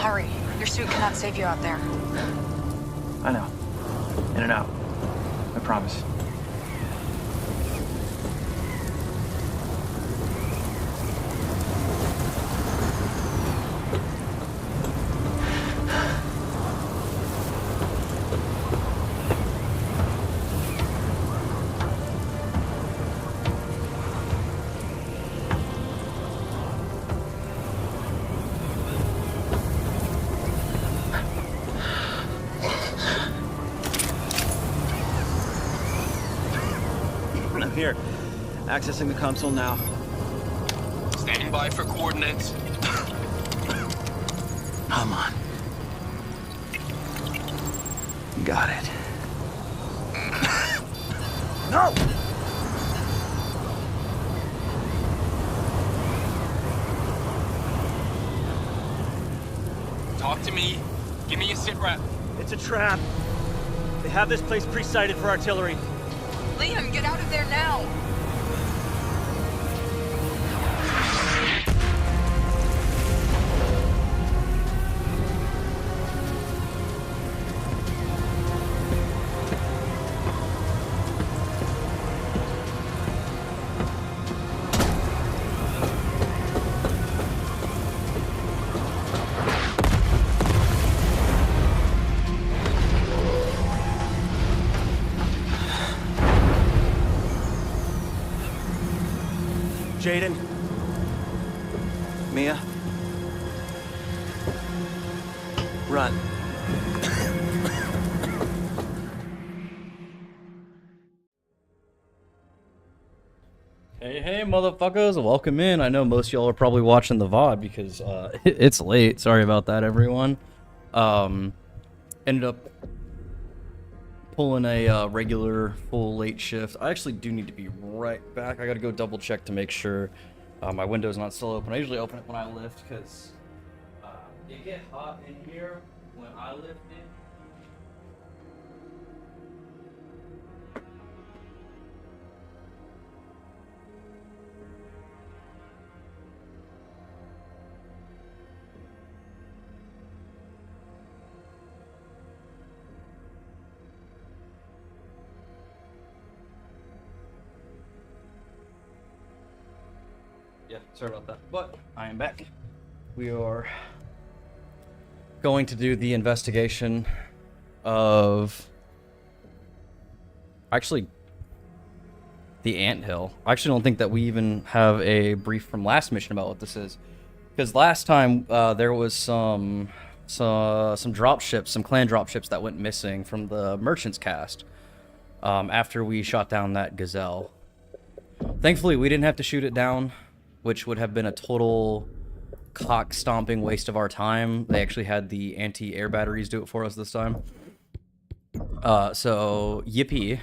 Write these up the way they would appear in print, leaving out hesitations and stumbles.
Hurry. Your suit cannot save you out there. I know. In and out. I promise. Here, accessing the console now. Standing by for coordinates. Come on. Got it. No! Talk to me. Give me a sit rep. It's a trap. They have this place pre-sighted for artillery. Liam, get out of there now! Jaden. Mia. Run. Hey, motherfuckers, welcome in. I know most of y'all are probably watching the VOD because it's late. Sorry about that, everyone. Ended up pulling a regular full late shift. I actually do need to be right back. I gotta go double check to make sure my window's not still open. I usually open it when I lift because it gets hot in here when I lift in. Yeah, sorry about that. But I am back. We are going to do the investigation of actually the anthill. I actually don't think that we even have a brief from last mission about what this is, because last time there was some drop ships, some clan drop ships that went missing from the merchants cast after we shot down that gazelle. Thankfully, we didn't have to shoot it down, which would have been a total cock-stomping waste of our time. They actually had the anti-air batteries do it for us this time. So, yippee.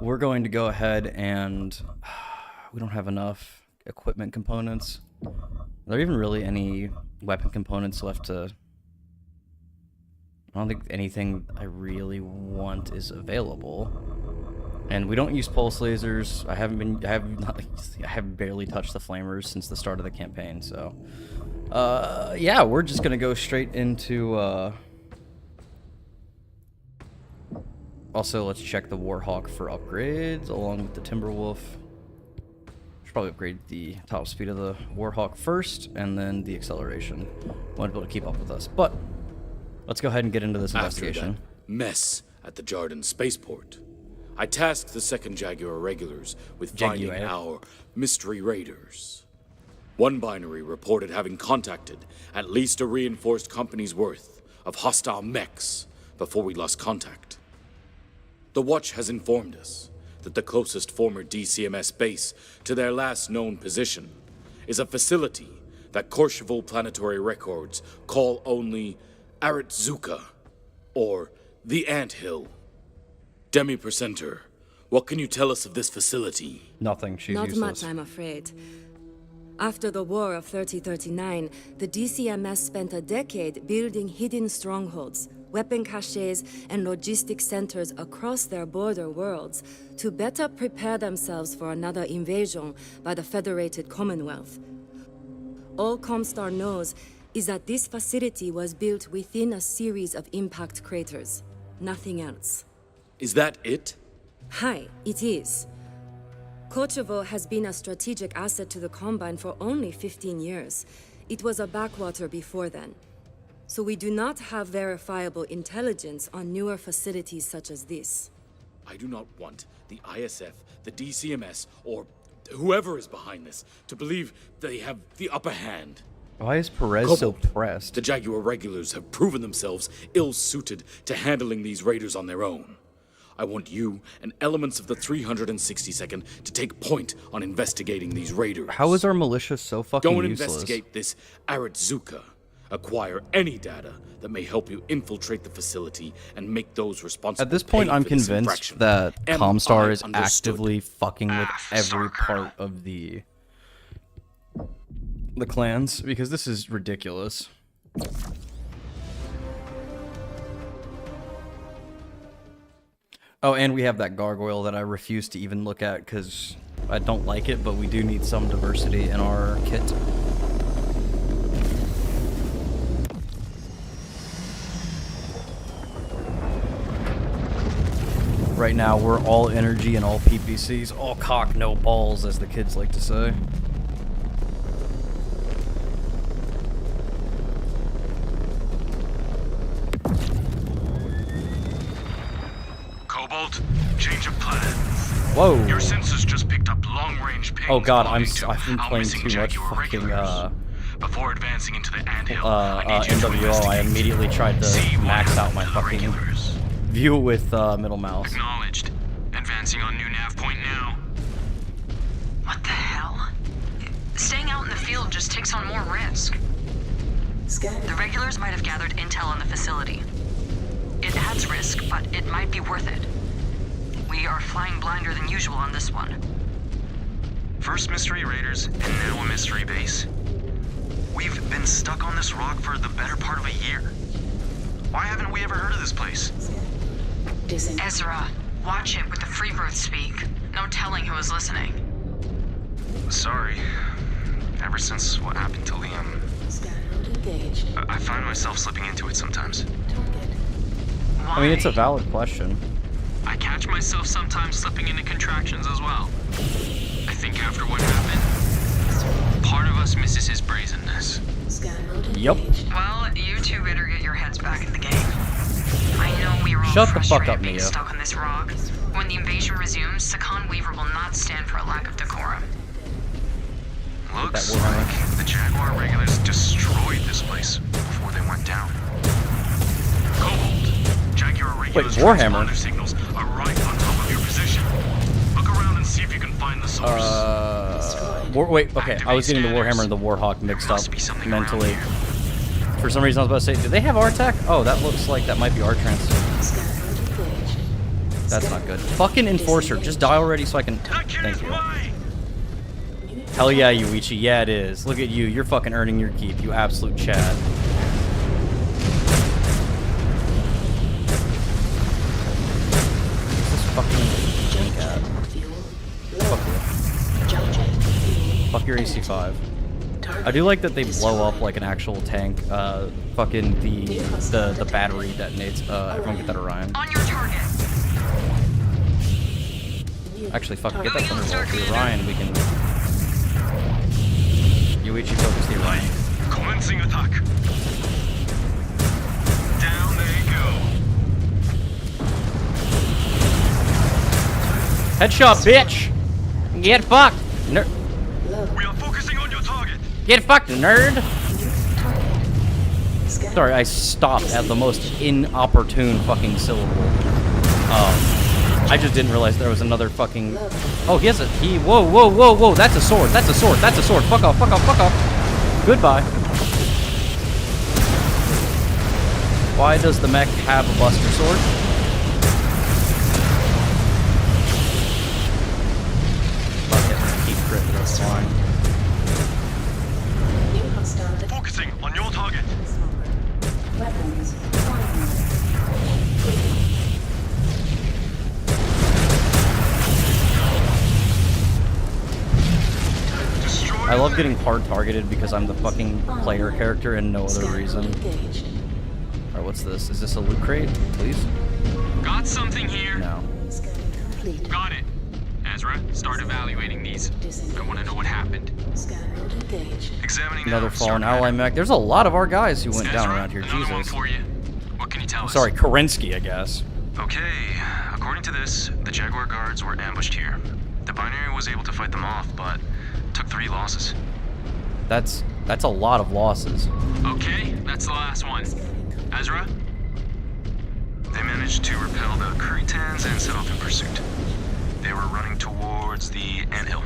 We're going to go ahead and... we don't have enough equipment components. Are there even really any weapon components left to... I don't think anything I really want is available. And we don't use pulse lasers. I have barely touched the flamers since the start of the campaign, so yeah, we're just gonna go straight into also let's check the Warhawk for upgrades along with the Timberwolf. Should probably upgrade the top speed of the Warhawk first and then the acceleration. Want to be able to keep up with us. But let's go ahead and get into this investigation. After that mess at the Jarden spaceport, I tasked the 2nd Jaguar regulars with finding our mystery raiders. One binary reported having contacted at least a reinforced company's worth of hostile mechs before we lost contact. The Watch has informed us that the closest former DCMS base to their last known position is a facility that Courchevel Planetary Records call only Aratzuka, or the Anthill. Demi-Percenter, what can you tell us of this facility? Nothing, she's Not useless. much, I'm afraid. After the War of 3039, the DCMS spent a decade building hidden strongholds, weapon caches, and logistics centers across their border worlds to better prepare themselves for another invasion by the Federated Commonwealth. All Comstar knows is that this facility was built within a series of impact craters. Nothing else. Is that it? Hi, it is. Kochevo has been a strategic asset to the Combine for only 15 years. It was a backwater before then. So we do not have verifiable intelligence on newer facilities such as this. I do not want the ISF, the DCMS, or whoever is behind this to believe they have the upper hand. Why is Perez so Cobalt, pressed? The Jaguar regulars have proven themselves ill-suited to handling these raiders on their own. I want you and elements of the 362nd to take point on investigating these raiders. How is our militia so fucking Go and useless? investigate this Aratsuka. Acquire any data that may help you infiltrate the facility and make those responsible. At this point, pay I'm for this convinced infraction. that Am Comstar I is understood? actively fucking with every part of the clans, because this is ridiculous. Oh, and we have that gargoyle that I refuse to even look at because I don't like it, but we do need some diversity in our kit. Right now, we're all energy and all PPCs. All cock, no balls, as the kids like to say. Cobalt, change of plans. Whoa. Your sensors just picked up long-range pings. Oh god, belonging to I've been our playing missing too much Jaguar fucking, regulars. Before advancing into the anthill, I need you to NWO. I investigate. immediately tried to See what max out happened my to the fucking regulars. view with middle mouse. Acknowledged. Advancing on new nav point now. What the hell? Staying out in the field just takes on more risk. The regulars might have gathered intel on the facility. It adds risk, but it might be worth it. We are flying blinder than usual on this one. First mystery raiders, and now a mystery base. We've been stuck on this rock for the better part of a year. Why haven't we ever heard of this place? Ezra, watch it with the Freebird speak. No telling who is listening. Sorry. Ever since what happened to Liam, I find myself slipping into it sometimes. Why? I mean, it's a valid question. I catch myself sometimes slipping into contractions as well. I think after what happened, part of us misses his brazenness. Yep. Well, you two better get your heads back in the game. I know we were all Shut the fuck frustrated up, being Mia. stuck on this rock. When the invasion resumes, Sakan Weaver will not stand for a lack of decorum. Looks That Warhammer. like the Jaguar regulars destroyed this place before they went down. Cobalt, Jaguar regulars Warhammer? transponder signals are right on top of your position. Look around and see if you can find the source. Wait, okay, I was getting the Warhammer and the Warhawk mixed up Must be something mentally. around here. For some reason, I was about to say, do they have our tech? Oh, that looks like that might be our trans. That's not good. Fucking Enforcer, just die already so I can... That kid Thank is you. mine! Hell yeah, Yuichi, yeah it is. Look at you, you're fucking earning your keep, you absolute Chad. What's this fucking tank at? Fuck you. Fuck your AC-5. I do like that they blow up like an actual tank. Fucking the battery detonates. Everyone get that Orion. On your target. Actually, fuck, get that Thunderbolt. The Orion, we can... Yuichi, focus the Orion. Commencing attack. Down they go. Headshot, bitch! Get fucked! Nerd. We are focusing on your target. Get fucked, nerd! Sorry, I stopped at the most inopportune fucking syllable. I just didn't realize there was another fucking... Oh, he has a... Whoa, whoa, whoa, whoa, that's a sword, that's a sword, that's a sword. Fuck off, fuck off, fuck off. Goodbye. Why does the mech have a buster sword? Fuck it, keep crit, that's fine. Focusing on your target. I love love getting hard targeted because I'm the fucking player character and no other reason. Alright, what's this? Is this a loot crate? Please? Got something here. No. Got it. Ezra, start evaluating these. I want to know what happened. Examining Another now, fallen Sergeant ally Hacker. mech. There's a lot of our guys who went down Ezra, around here. another one Jesus. for you. What can you tell us? Sorry, Kerensky, I guess. Okay, according to this, the Jaguar guards were ambushed here. The binary was able to fight them off, but took 3 losses. That's a lot of losses. Okay, that's the last one. Ezra? They managed to repel the Cretans and set off in pursuit. They were running towards the anthill.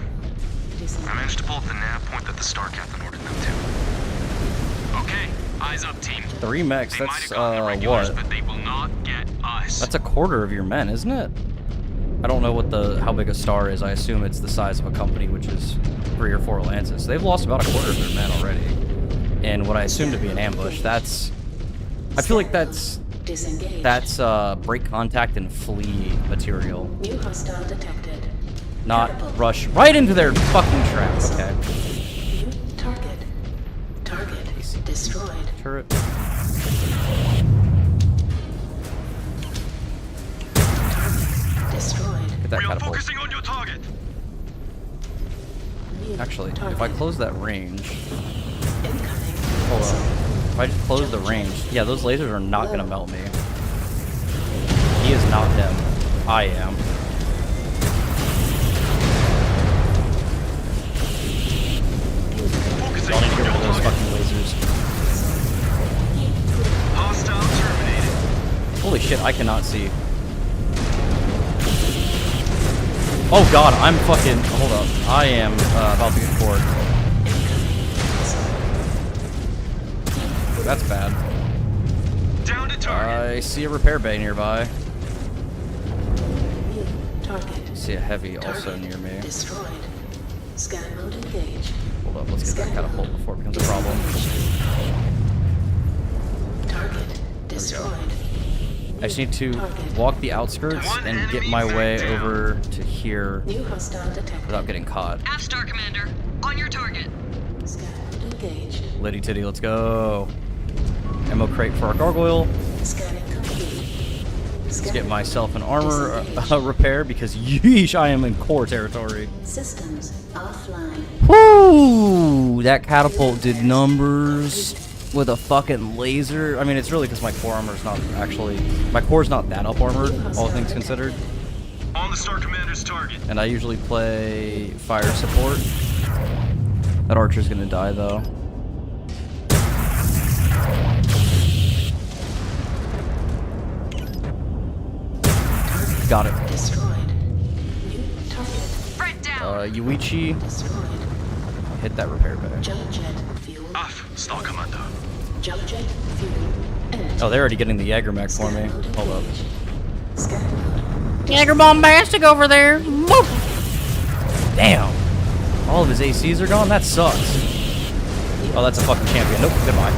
I managed to pull up the nav point that the Star Captain ordered them to. Okay, eyes up, team. 3 mechs, They might that's, have gotten the regulars, what? but they will not get us. That's a quarter of your men, isn't it? I don't know what how big a star is. I assume it's the size of a company, which is 3 or 4 lances. They've lost about a quarter of their men already. And what I assume to be an ambush, I feel like that's break contact and flee material. New hostile detected. Not rush right into their fucking trap, okay. New target. Target destroyed. Turret. Destroyed. Get that We are catapult. focusing on your target. Actually, if I close that range... Incoming. Hold on. If I just close the range... Yeah, those lasers are not gonna melt me. He is not him. I am. Y'all need to get rid of those fucking lasers. Hostile terminated. Holy shit, I cannot see. Oh god, I'm fucking... Hold up. I am about to get bored. That's bad. Down to target. I see a repair bay nearby. New target. I see a heavy also Target near me. Destroyed. Scan mode engaged. Hold up, let's get that catapult before it becomes a problem. Target destroyed. I just need to walk the outskirts and get my way over to here New hostile detected. without getting caught. Star Commander, on your target. Scan mode engaged. Liddy titty, let's go. Ammo crate for our gargoyle. Scanning complete. Let's get myself an armor repair because yeesh, I am in core territory. Systems offline. Whoo! That catapult did numbers with a fucking laser. I mean, it's really because my core armor is not actually... My core's not that up armored, all things considered. On the Star Commander's target. And I usually play fire support. That archer's gonna die, though. Got it. Destroyed. New target. Red down. Yuichi, Destroyed. hit that repair bay. Jump jet fuel. Off, Star Commander. Jump jet fuel. Energy. Oh, they're already getting the Jaeger mech for me. Hold up. Scan mode. Jaeger bombastic over there. Woo! Damn. All of his ACs are gone? That sucks. Oh, that's a fucking champion. Nope, goodbye.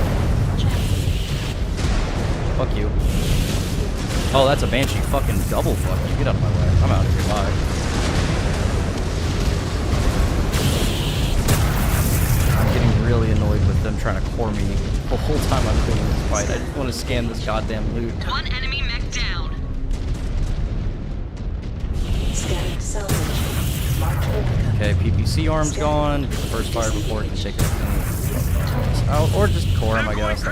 Fuck you. Oh, that's a Banshee. Fucking double fuck you. Get out of my way. I'm out of here. Bye. I'm getting really annoyed with them trying to core me the whole time I'm doing this fight. I just want to scan this goddamn loot. One enemy mech down. Scan salvage. Marked replica. Okay, PPC arm's gone. Get the first fire before it can take everything out. Or just core him, I guess.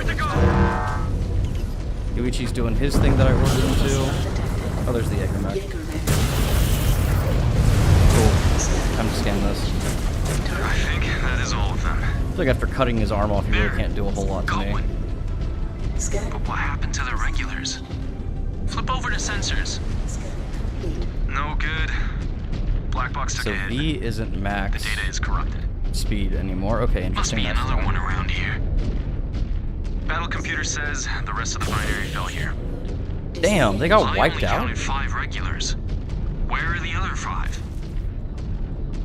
Yuichi's doing his thing that I ordered him to. Oh, there's the Jaeger mech. Jaeger mech. Cool. Time to scan this. I think that is all of them. I feel like after cutting his arm off, he really can't do a whole lot to me. Scan. But what happened to the regulars? Flip over to sensors. Scan complete. No good. Black box took So a hit. V isn't The max data is corrupted. speed anymore. Okay, Must interesting. be That's another one around here. Battle computer says the rest of the binary fell here. Damn, they got I wiped only out? counted 5 regulars. Where are the other 5?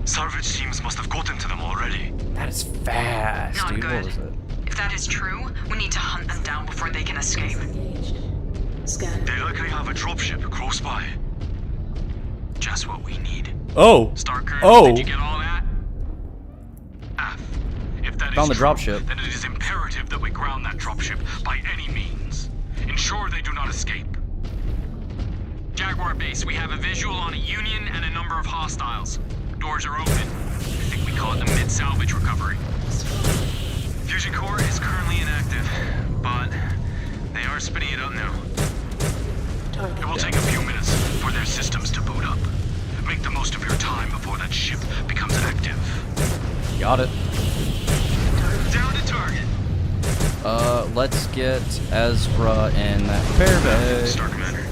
Salvage teams must have gotten to them already. That is fast, Not dude. good. What was it? If that is true, we need to hunt them down before they can escape. Engaged. Scan. They likely have a dropship close by. Just what we need. Oh! Starker, Oh! did you get all that? that Found is the true, dropship. then it is imperative that we ground that dropship by any means. Ensure they do not escape. Jaguar base, we have a visual on a Union and a number of hostiles. Doors are open. I think we call it the mid-salvage recovery. Fusion core is currently inactive, but they are spinning it up now. It will take a few minutes for their systems to boot up. Make the most of your time before that ship becomes active. Got it. Down to target. Let's get Ezra in that repair bay. Star Commander.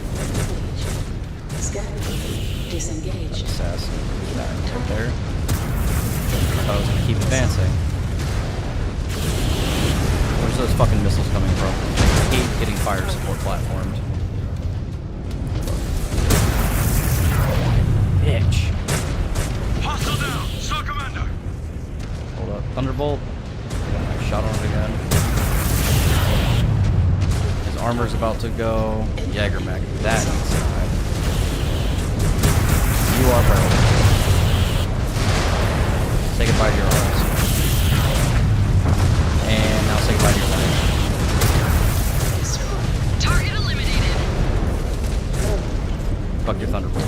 Scan. Disengaged. Assassin. That right there. I thought I was gonna keep advancing. Where's those fucking missiles coming from? I hate getting fire support platformed. Bitch. Hostile down. Star Commander. Hold up. Thunderbolt. Shot on it again. His armor's about to go. Jägermech. That needs to die. You are broken. Say goodbye to your arms. And now say goodbye to your legs. Target eliminated. Fuck your Thunderbolt.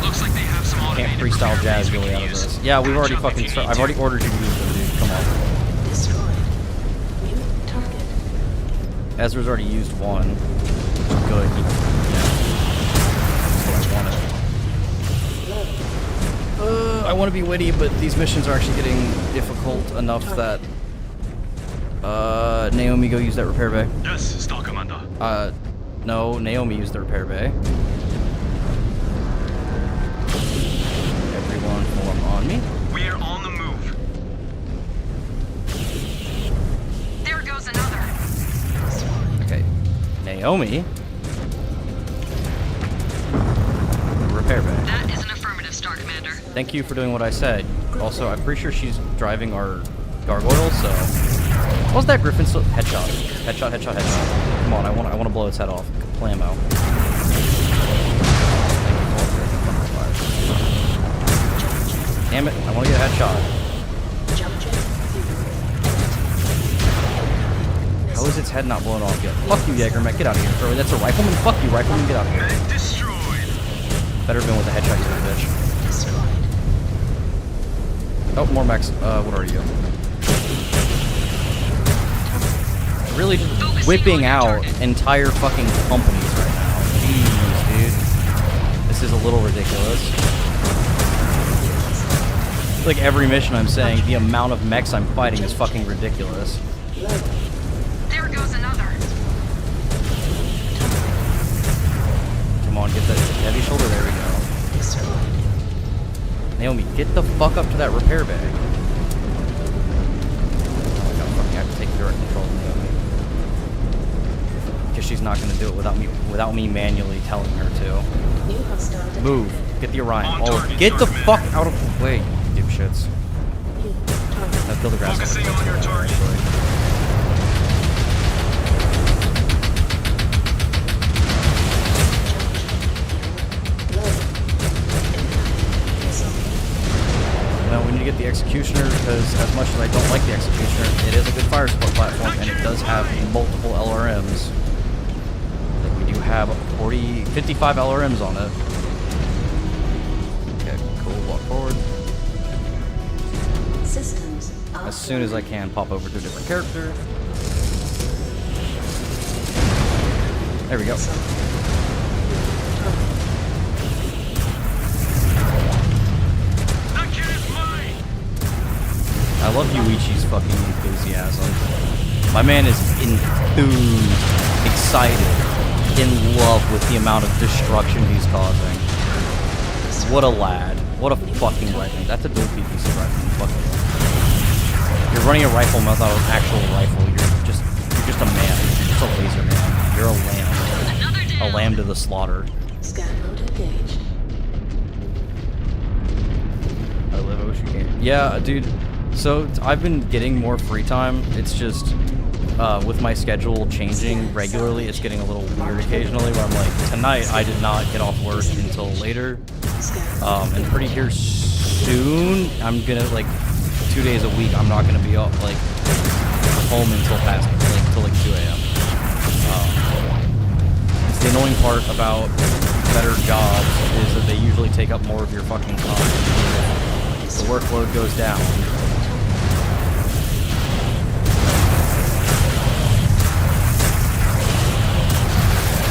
Looks like they have some automated Can't freestyle repair jazz bays we really can out of use. this. Yeah, we've already Patch up if fucking. you need I've already to. ordered you to use them, dude. Come on. Destroyed. New target. Ezra's already used one. Good. That's what I wanted. I want to be witty, but these missions are actually getting difficult enough that Naomi, go use that repair bay. Yes, Star Commander. No, Naomi used the repair bay. Everyone form on me. We are on the move. There goes another. Okay, Naomi. Repair bay. That is an affirmative, Star Commander. Thank you for doing what I said. Also, I'm pretty sure she's driving our gargoyle, so... What was that Griffin still? Headshot. Headshot, headshot, headshot. Come on, I want to blow its head off. Plamo. Damn it, I want to get a headshot. How is its head not blown off yet? Fuck you, Jägermech, get out of here. Or that's a rifleman? Fuck you, rifleman, get out of here. Mech destroyed. Better have been with a headshot, you little bitch. Oh, more mechs. What are you? Really just whipping out entire fucking companies right now. Jeez, dude. This is a little ridiculous. Like every mission I'm saying, the amount of mechs I'm fighting is fucking ridiculous. There goes another. Come on, get that heavy shoulder. There we go. Naomi, get the fuck up to that repair bay. Oh, I gotta fucking have to take direct control of Naomi. Because she's not gonna do it without me manually telling her to. New hostile detected. Move. Get the Orion. On Oh, target, get the Star fuck Commander. out of the way, you dipshits. New target. Now kill the grass. Focusing on your target. Now we need to get the Executioner because as much as I don't like the Executioner, it is a good fire support platform and it does have multiple LRMs. I think we do have 55 LRMs on it. Okay, cool. Walk forward. Systems. As soon as I can, pop over to a different character. There we go. That kid is mine. I love Yuichi's fucking enthusiasm. My man is enthused, excited, in love with the amount of destruction he's causing. What a lad. What a fucking legend. That's a dual PPC rifle. Fucking. You're running a rifle without an actual rifle. You're just a man. You're just a laser man. You're a lamb. A lamb to the slaughter. Scan mode engaged. I live Ocean. Yeah, dude. So I've been getting more free time. It's just with my schedule changing regularly, it's getting a little weird occasionally. Where I'm like, tonight I did not get off work until later, and pretty here soon I'm gonna like 2 days a week, I'm not gonna be up like home until past like till like 2 a.m. It's the annoying part about better jobs is that they usually take up more of your fucking time. The workload goes down.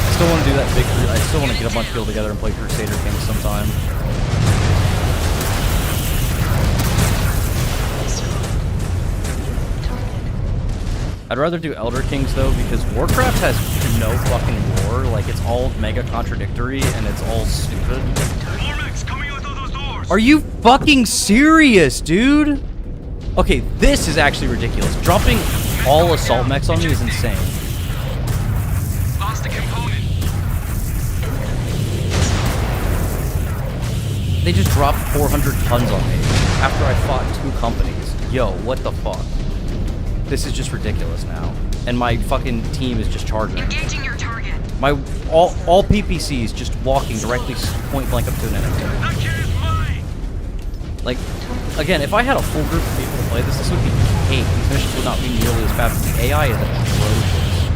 I still want to do that big. I still want to get a bunch of people together and play Crusader Kings sometime. I'd rather do Elder Kings though, because Warcraft has no fucking lore. Like, it's all mega contradictory and it's all stupid. Are you fucking serious, dude? Okay, this is actually ridiculous. Dropping all assault mechs on me is insane. Lost a component. They just dropped 400 tons on me after I fought 2 companies. Yo, what the fuck? This is just ridiculous now. And my fucking team is just charging. Engaging your target. My all PPCs just walking directly point blank up to an enemy. That kid is mine. Like, again, if I had a full group of people to play this, this would be hate. These missions would not be nearly as fast. The AI is atrocious.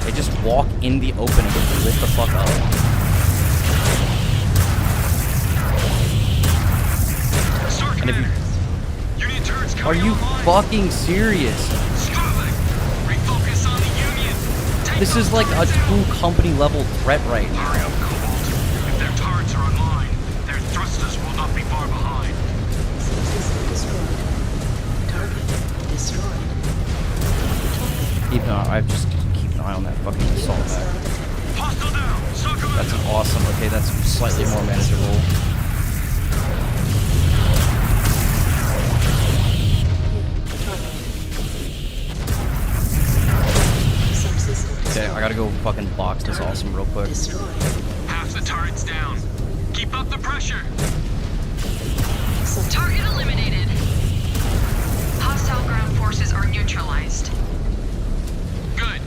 They just walk in the open and get lit the fuck up. And if you... Are you fucking serious? This is like a 2-company level threat right now. Hurry up, Cobalt. If their turrets are online, their thrusters will not be far behind. System destroyed. Target destroyed. Keep an eye. I just keep an eye on that fucking assault back. Hostile down. That's an awesome. Okay, that's slightly more manageable. Okay, I gotta go fucking box this awesome real quick. Half the turrets down. Keep up the pressure. Target eliminated. Hostile ground forces are neutralized. Good.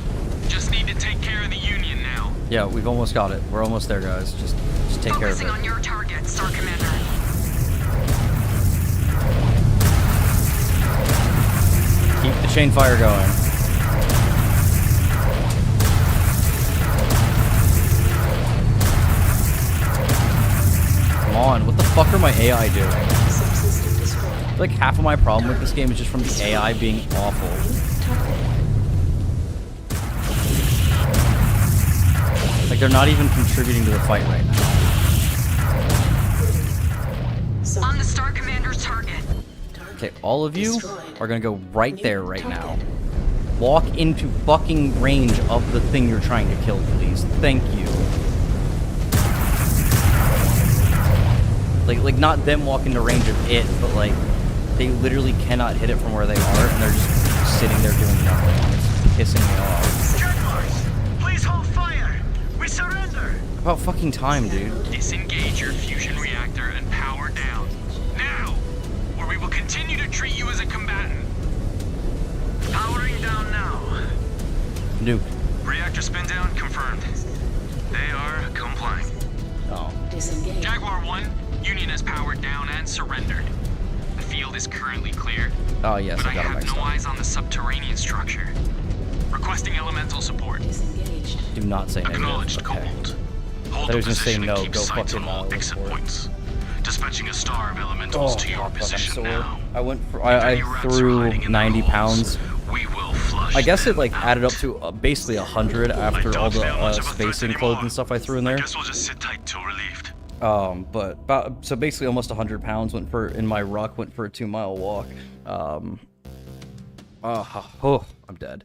Just need to take care of the Union now. Yeah, we've almost got it. We're almost there, guys. Just take care of it. Focusing on your target, Star Commander. Keep the chain fire going. Come on, what the fuck are my AI doing? Like, half of my problem with this game is just from the AI being awful. Like, they're not even contributing to the fight right now. On the Star Commander's target. Okay, all of you are gonna go right there right now. Walk into fucking range of the thing you're trying to kill, please. Thank you. Like not them walk into range of it, but like, they literally cannot hit it from where they are, and they're just sitting there doing nothing. It's pissing me off. Generals, please hold fire. We surrender. About fucking time, dude. Disengage your fusion reactor and power down. Now, or we will continue to treat you as a combatant. Powering down now. Nuke. Reactor spin down confirmed. They are complying. Oh. Disengage. Jaguar 1, Union has powered down and surrendered. The field is currently clear. Oh yes, but I got it have mixed no up. eyes on the subterranean structure. Requesting elemental support. Disengaged. Do not say negative. Acknowledged, Okay. Cobalt. Hold That the was gonna say position no, and keep go sights fucking on all look exit for it. points. Dispatching a star of elementals to your fuck, I'm position sore. now. I went for, If I any rats are threw hiding in 90 the pounds. holes, we will flush I guess it them like out. added up to basically 100 after all the spacing clothes and stuff I threw in there. I guess we'll just sit tight till relieved. But about, so basically almost 100 pounds went for, in my ruck, went for a 2-mile walk. Oh, I'm dead.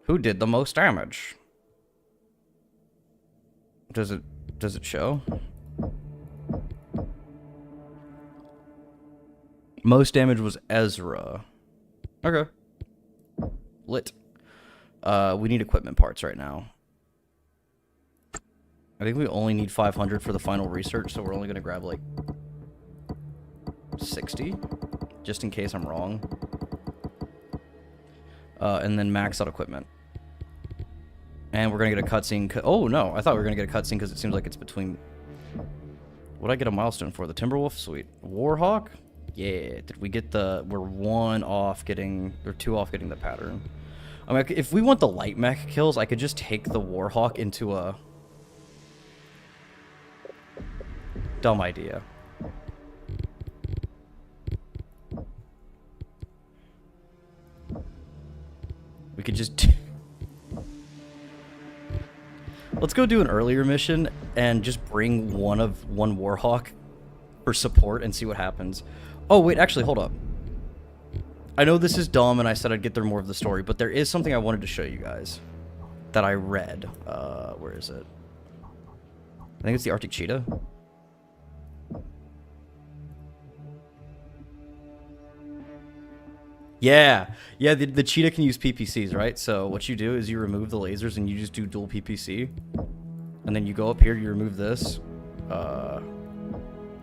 Who did the most damage? Does it show? Most damage was Ezra. Okay. Lit. We need equipment parts right now. I think we only need 500 for the final research, so we're only going to grab, like, 60, just in case I'm wrong. And then max out equipment. And we're going to get a cutscene. Oh, no, I thought we were going to get a cutscene because it seems like it's between What'd I get a milestone for? The Timberwolf? Sweet. Warhawk? Yeah. Did we get the... We're 1 off getting... Or 2 off getting the pattern. I mean, if we want the light mech kills, I could just take the Warhawk into a... Dumb idea. We could just... Let's go do an earlier mission and just bring one Warhawk for support and see what happens. Oh, wait, actually, hold up. I know this is dumb and I said I'd get through more of the story, but there is something I wanted to show you guys that I read. Where is it? I think it's the Arctic Cheetah. Yeah, the cheetah can use PPCs, right? So what you do is you remove the lasers and you just do dual PPC. And then you go up here, you remove this. You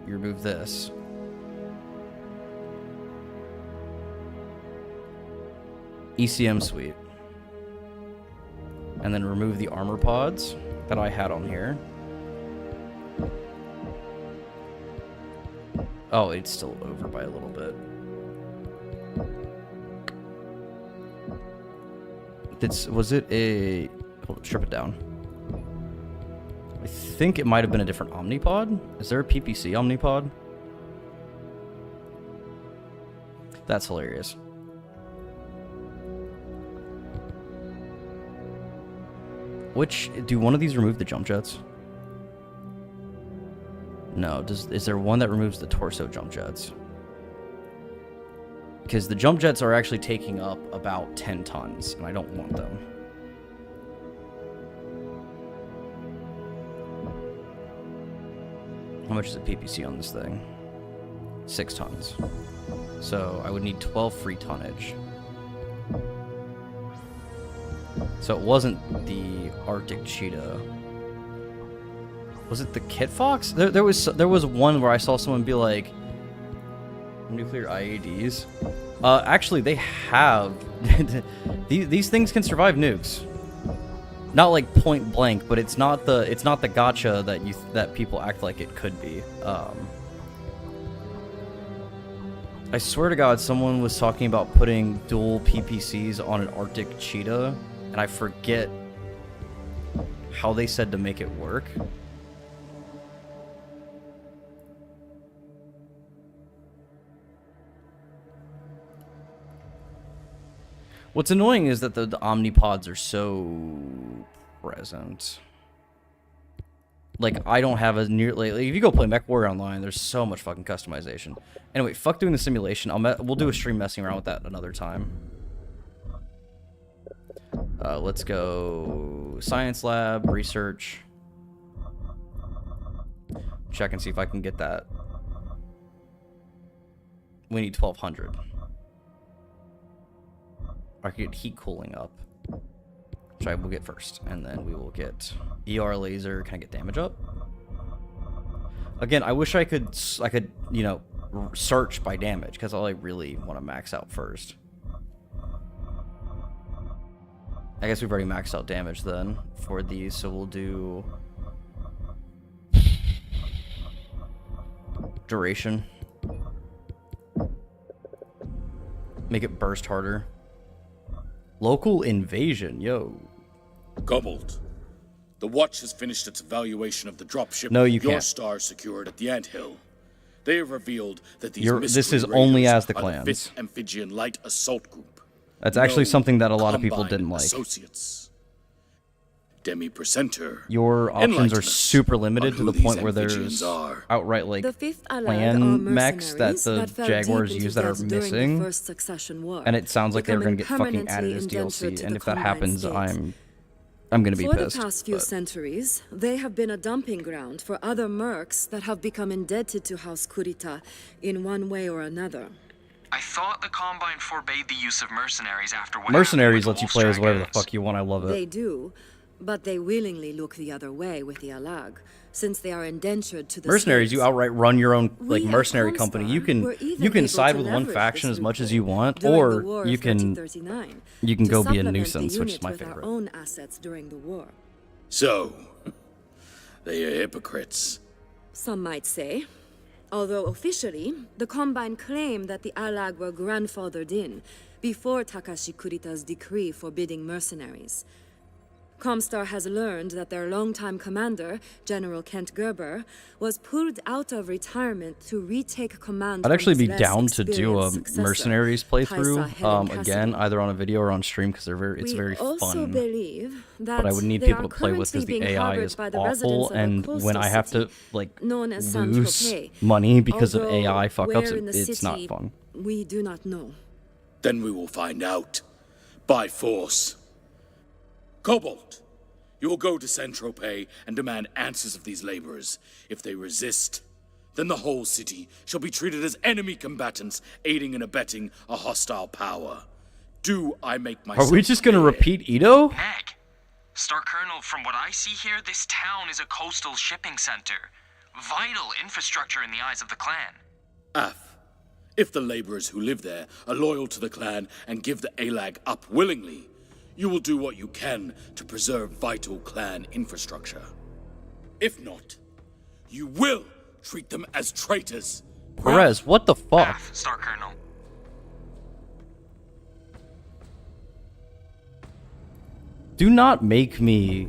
remove this. ECM suite. And then remove the armor pods that I had on here. Oh, it's still over by a little bit. Was it a... Hold on, strip it down. I think it might have been a different Omnipod. Is there a PPC Omnipod? That's hilarious. Do one of these remove the jump jets? No. Is there one that removes the torso jump jets? Because the jump jets are actually taking up about 10 tons, and I don't want them. How much is a PPC on this thing? 6 tons. So I would need 12 free tonnage. So it wasn't the Arctic Cheetah. Was it the Kit Fox? There was one where I saw someone be like, nuclear IEDs. Actually, they have. These things can survive nukes. Not like point blank, but it's not the gotcha that people act like it could be. I swear to God, someone was talking about putting dual PPCs on an Arctic Cheetah, and I forget how they said to make it work. What's annoying is that the Omnipods are so present. Like, I don't have a near... Like, if you go play Mech Warrior online, there's so much fucking customization. Anyway, fuck doing the simulation. We'll do a stream messing around with that another time. Let's go... Science lab, research. Check and see if I can get that. We need 1,200. I could get heat cooling up, which I will get first, and then we will get ER laser. Can I get damage up? Again, I wish I could, you know, search by damage, because I really want to max out first. I guess we've already maxed out damage then for these, so we'll do duration. Make it burst harder. Local invasion, yo. Cobalt, the Watch has finished its evaluation of the dropship your star secured at the Anthill. They have revealed that these this is only as the are clans. the 5th Amphibian Light Assault Group. That's actually something that a lot of people didn't like. Associates. Demi-Presenter. Your options are super limited to the point where there's outright like clan mechs that the Jaguars use that are missing, and it sounds like they're going to get fucking added as DLC. And if that happens, I'm going to be pissed. For the past few centuries, they have been a dumping ground for other mercs that have become indebted to House Kurita in one way or another. I thought the Combine forbade the use of mercenaries after what Mercenaries lets you play as whatever the fuck you want. I love it. They do. But they willingly look the other way with the Alag, since they are indentured to the mercenaries. states. You outright run your own like mercenary company. You can side with one faction as much as you want, or you can go be a nuisance, which is my favorite. Own assets during the war. So, they are hypocrites. some might say. Although officially, the Combine claim that the Alag were grandfathered in before Takashi Kurita's decree forbidding mercenaries. Comstar has learned that their longtime commander, General Kent Gerber, was pulled out of retirement to retake command. I'd actually from be his down less to do a experienced mercenaries successor, playthrough Taisa Helen again, Cassidy. either on a video or on stream because it's very We also fun. believe that But I would need they people are to play with because currently the being AI harbored is by the awful, residents of a and coastal when I have to city like known as lose Saint-Tropez. money because of Although AI fuck ups, where in the it's not city, fun. We do not know. Then we will find out. By force. Cobalt, you will go to Saint-Tropez and demand answers of these laborers. If they resist, then the whole city shall be treated as enemy combatants, aiding and abetting a hostile power. Do I make myself Are we just gonna clear? repeat Ito? Meg, Star Colonel, from what I see here, this town is a coastal shipping center. Vital infrastructure in the eyes of the clan. Af, if the laborers who live there are loyal to the clan and give the Alag up willingly, you will do what you can to preserve vital clan infrastructure. If not, you will treat them as traitors. Perez, what the fuck? Star Colonel. Do not make me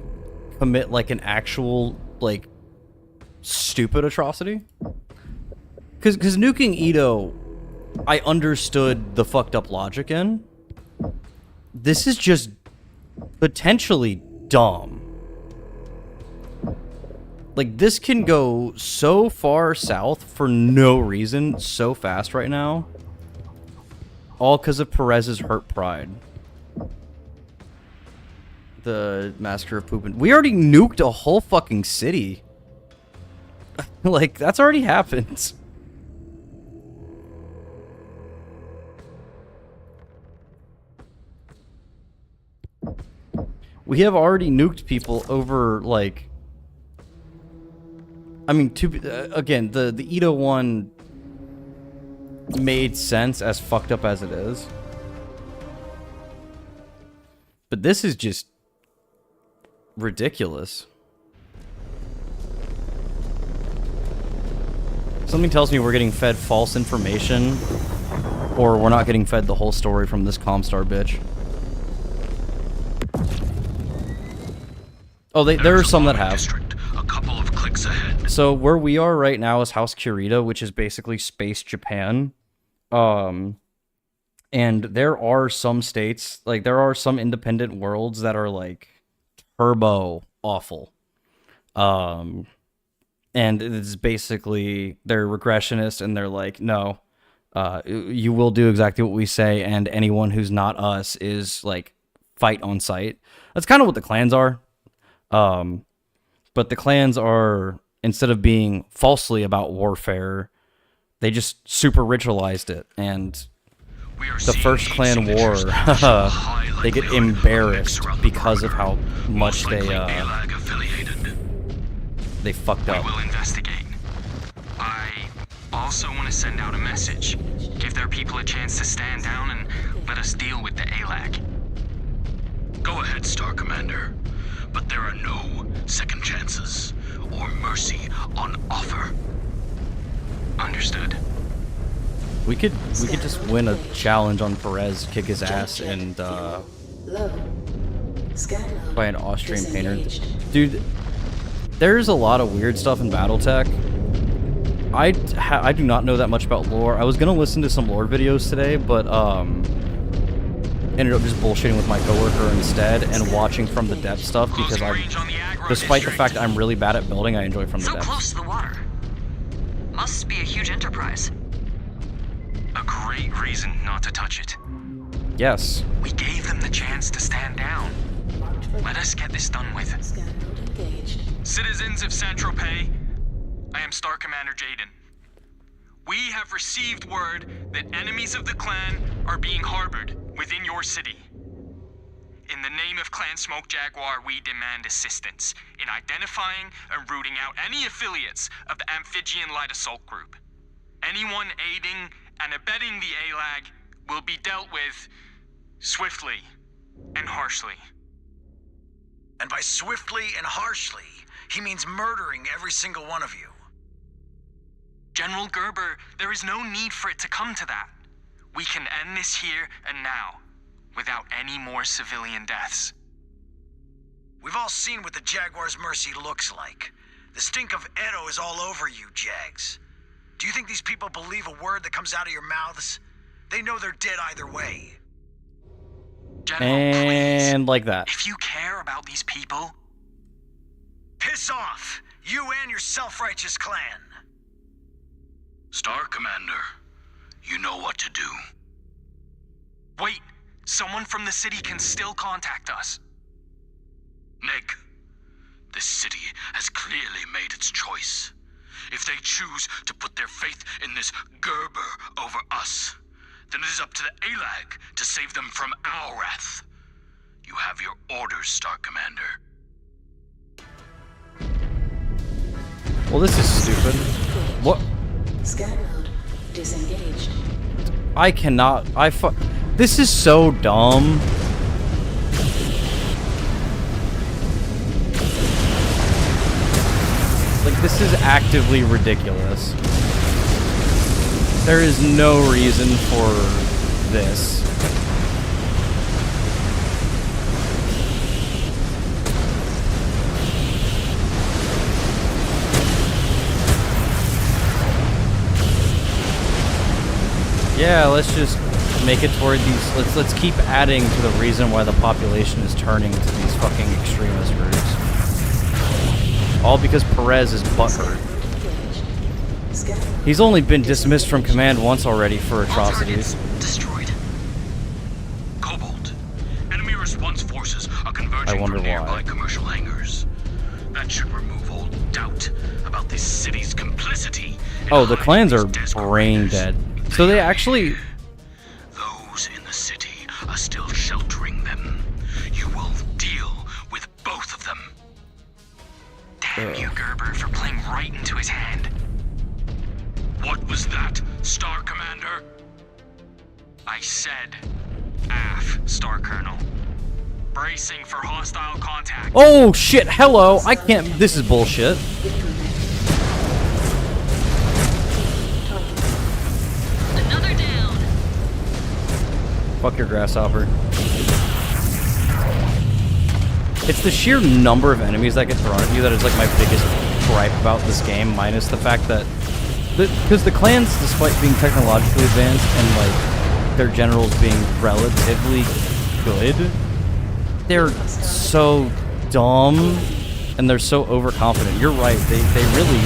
commit like an actual like stupid atrocity. Cause nuking Ito, I understood the fucked up logic in. This is just potentially dumb. Like, this can go so far south for no reason so fast right now. All because of Perez's hurt pride. The Massacre of Poopin'. We already nuked a whole fucking city. Like, that's already happened. We have already nuked people over, like... I mean, again, the Ito one made sense as fucked up as it is. But this is just ridiculous. Something tells me we're getting fed false information, or we're not getting fed the whole story from this Comstar bitch. Oh, there are some that have. A couple of clicks ahead. So where we are right now is House Kurita, which is basically Space Japan. And there are some states, like there are some independent worlds that are like turbo awful. And it's basically they're regressionists and they're like, no, you will do exactly what we say, and anyone who's not us is like fight on sight. That's kind of what the clans are. But the clans are, instead of being falsely about warfare, they just super ritualized it. And the first clan war, they get embarrassed because of how much they fucked up. We will investigate. I also want to send out a message. Give their people a chance to stand down and let us deal with the ALAG. Go ahead, Star Commander. But there are no second chances or mercy on offer. Understood. We could just win a challenge on Perez, kick his ass, and by an Austrian painter. Dude, there's a lot of weird stuff in BattleTech. I do not know that much about lore. I was gonna listen to some lore videos today, but ended up just bullshitting with my coworker instead and watching from the depth stuff because despite the fact that I'm really bad at building, I enjoy from the depth. So close to the water. Must be a huge enterprise. A great reason not to touch it. Yes. We gave them the chance to stand down. Let us get this done with. Citizens of Saint-Tropez, I am Star Commander Jaden. We have received word that enemies of the clan are being harbored within your city. In the name of Clan Smoke Jaguar, we demand assistance in identifying and rooting out any affiliates of the Amphibian Light Assault Group. Anyone aiding and abetting the ALAG will be dealt with swiftly and harshly. And by swiftly and harshly, he means murdering every single one of you. General Gerber, there is no need for it to come to that. We can end this here and now, without any more civilian deaths. We've all seen what the Jaguar's mercy looks like. The stink of Edo is all over you, Jags. Do you think these people believe a word that comes out of your mouths? They know they're dead either way. General, and please, like that. if you care about these people... Piss off, you and your self-righteous clan. Star Commander, you know what to do. Wait, someone from the city can still contact us. Neg, this city has clearly made its choice. If they choose to put their faith in this Gerber over us, then it is up to the ALAG to save them from our wrath. You have your orders, Star Commander. Well, this is stupid. What? Scan mode disengaged. I cannot. This is so dumb. Like, this is actively ridiculous. There is no reason for this. Yeah, let's just make it toward these. Let's keep adding to the reason why the population is turning to these fucking extremist groups. All because Perez is butthurt. He's only been dismissed from command once already for atrocities. Destroyed. Cobalt, enemy response forces are converging from nearby commercial hangars. That should remove all doubt about this city's complicity. Oh, the clans are brain dead. So they actually... Those in the city are still sheltering them. You will deal with both of them. Damn you, Gerber, for playing right into his hand. What was that, Star Commander? I said, AF, Star Colonel. Bracing for hostile contact. Oh shit, hello! I can't... This is bullshit. Another down. Fuck your grasshopper. It's the sheer number of enemies that get thrown at you that is like my biggest gripe about this game, minus the fact that... Because the clans, despite being technologically advanced and like their generals being relatively good, they're so dumb and they're so overconfident. You're right, they really...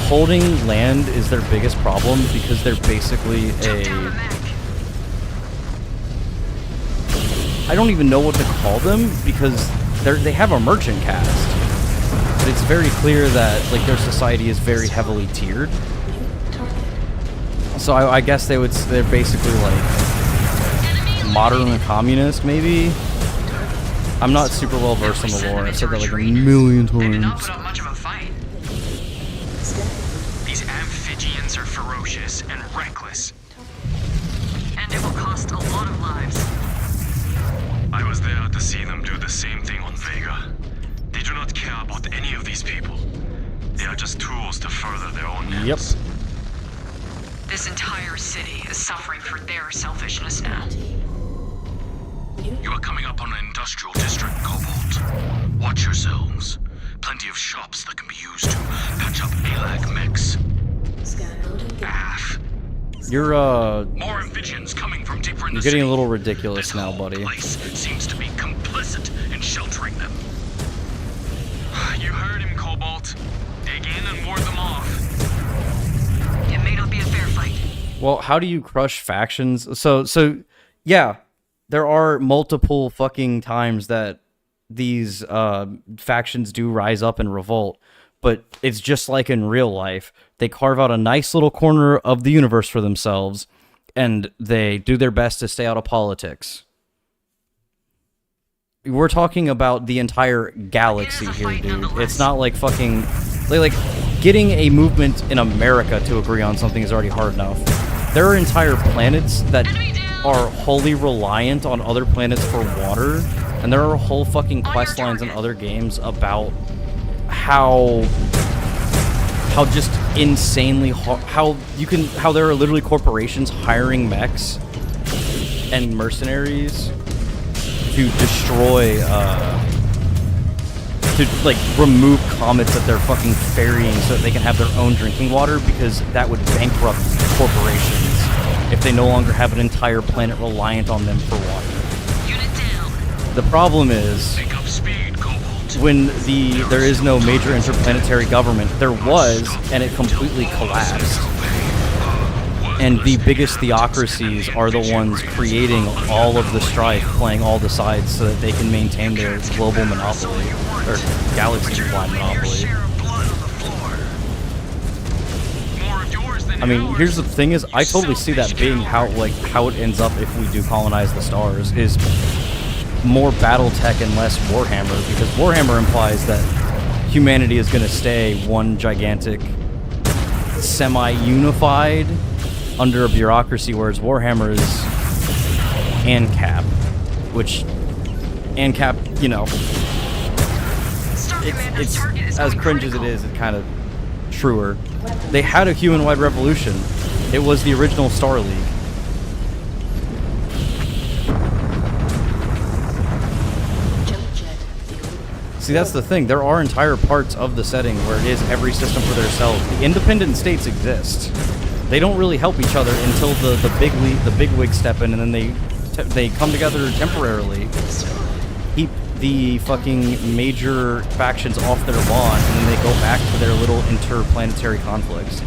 holding land is their biggest problem because they're basically a... I don't even know what to call them because they have a merchant caste. But it's very clear that like their society is very heavily tiered. So I guess they're basically like modern and communist maybe. I'm not super well versed on the lore. I've said that like a million times. They did not put up much of a fight. These amphibians are ferocious and reckless. And it will cost a lot of lives. I was there to see them do the same thing on Vega. They do not care about any of these people. They are just tools to further their own ends. Yep. This entire city is suffering for their selfishness now. You are coming up on an industrial district, Cobalt. Watch yourselves. Plenty of shops that can be used to patch up ALAG mechs. AF. You're More amphibians coming from deeper in the you're getting city. a little ridiculous This now, whole buddy. place seems to be complicit in sheltering them. You heard him, Cobalt. Dig in and ward them off. It may not be a fair fight. Well, how do you crush factions? So yeah, there are multiple fucking times that these factions do rise up and revolt, but it's just like in real life. They carve out a nice little corner of the universe for themselves, and they do their best to stay out of politics. We're talking about the entire galaxy here, dude. It's not like fucking... Like, getting a movement in America to agree on something is already hard enough. There are entire planets that are wholly reliant on other planets for water, and there are whole fucking quest lines in other games about how how just insanely how there are literally corporations hiring mechs and mercenaries to destroy to like remove comets that they're fucking ferrying so that they can have their own drinking water, because that would bankrupt corporations if they no longer have an entire planet reliant on them for water. Unit down. The problem is when there is no major interplanetary government. There was, and it completely collapsed. And the biggest theocracies are the ones creating all of the strife, playing all the sides so that they can maintain their global monopoly, or galaxy-wide monopoly. I mean, here's the thing is, I totally see that being how it ends up if we do colonize the stars, is more BattleTech and less Warhammer, because Warhammer implies that humanity is going to stay one gigantic, semi-unified, under a bureaucracy, whereas Warhammer is ANCAP, which ANCAP, you know, it's as cringe as it is, it's kind of truer. They had a human-wide revolution. It was the original Star League. See, that's the thing. There are entire parts of the setting where it is every system for themselves. The independent states exist. They don't really help each other until the big wigs step in, and then they come together temporarily, keep the fucking major factions off their lawn, and then they go back to their little interplanetary conflicts.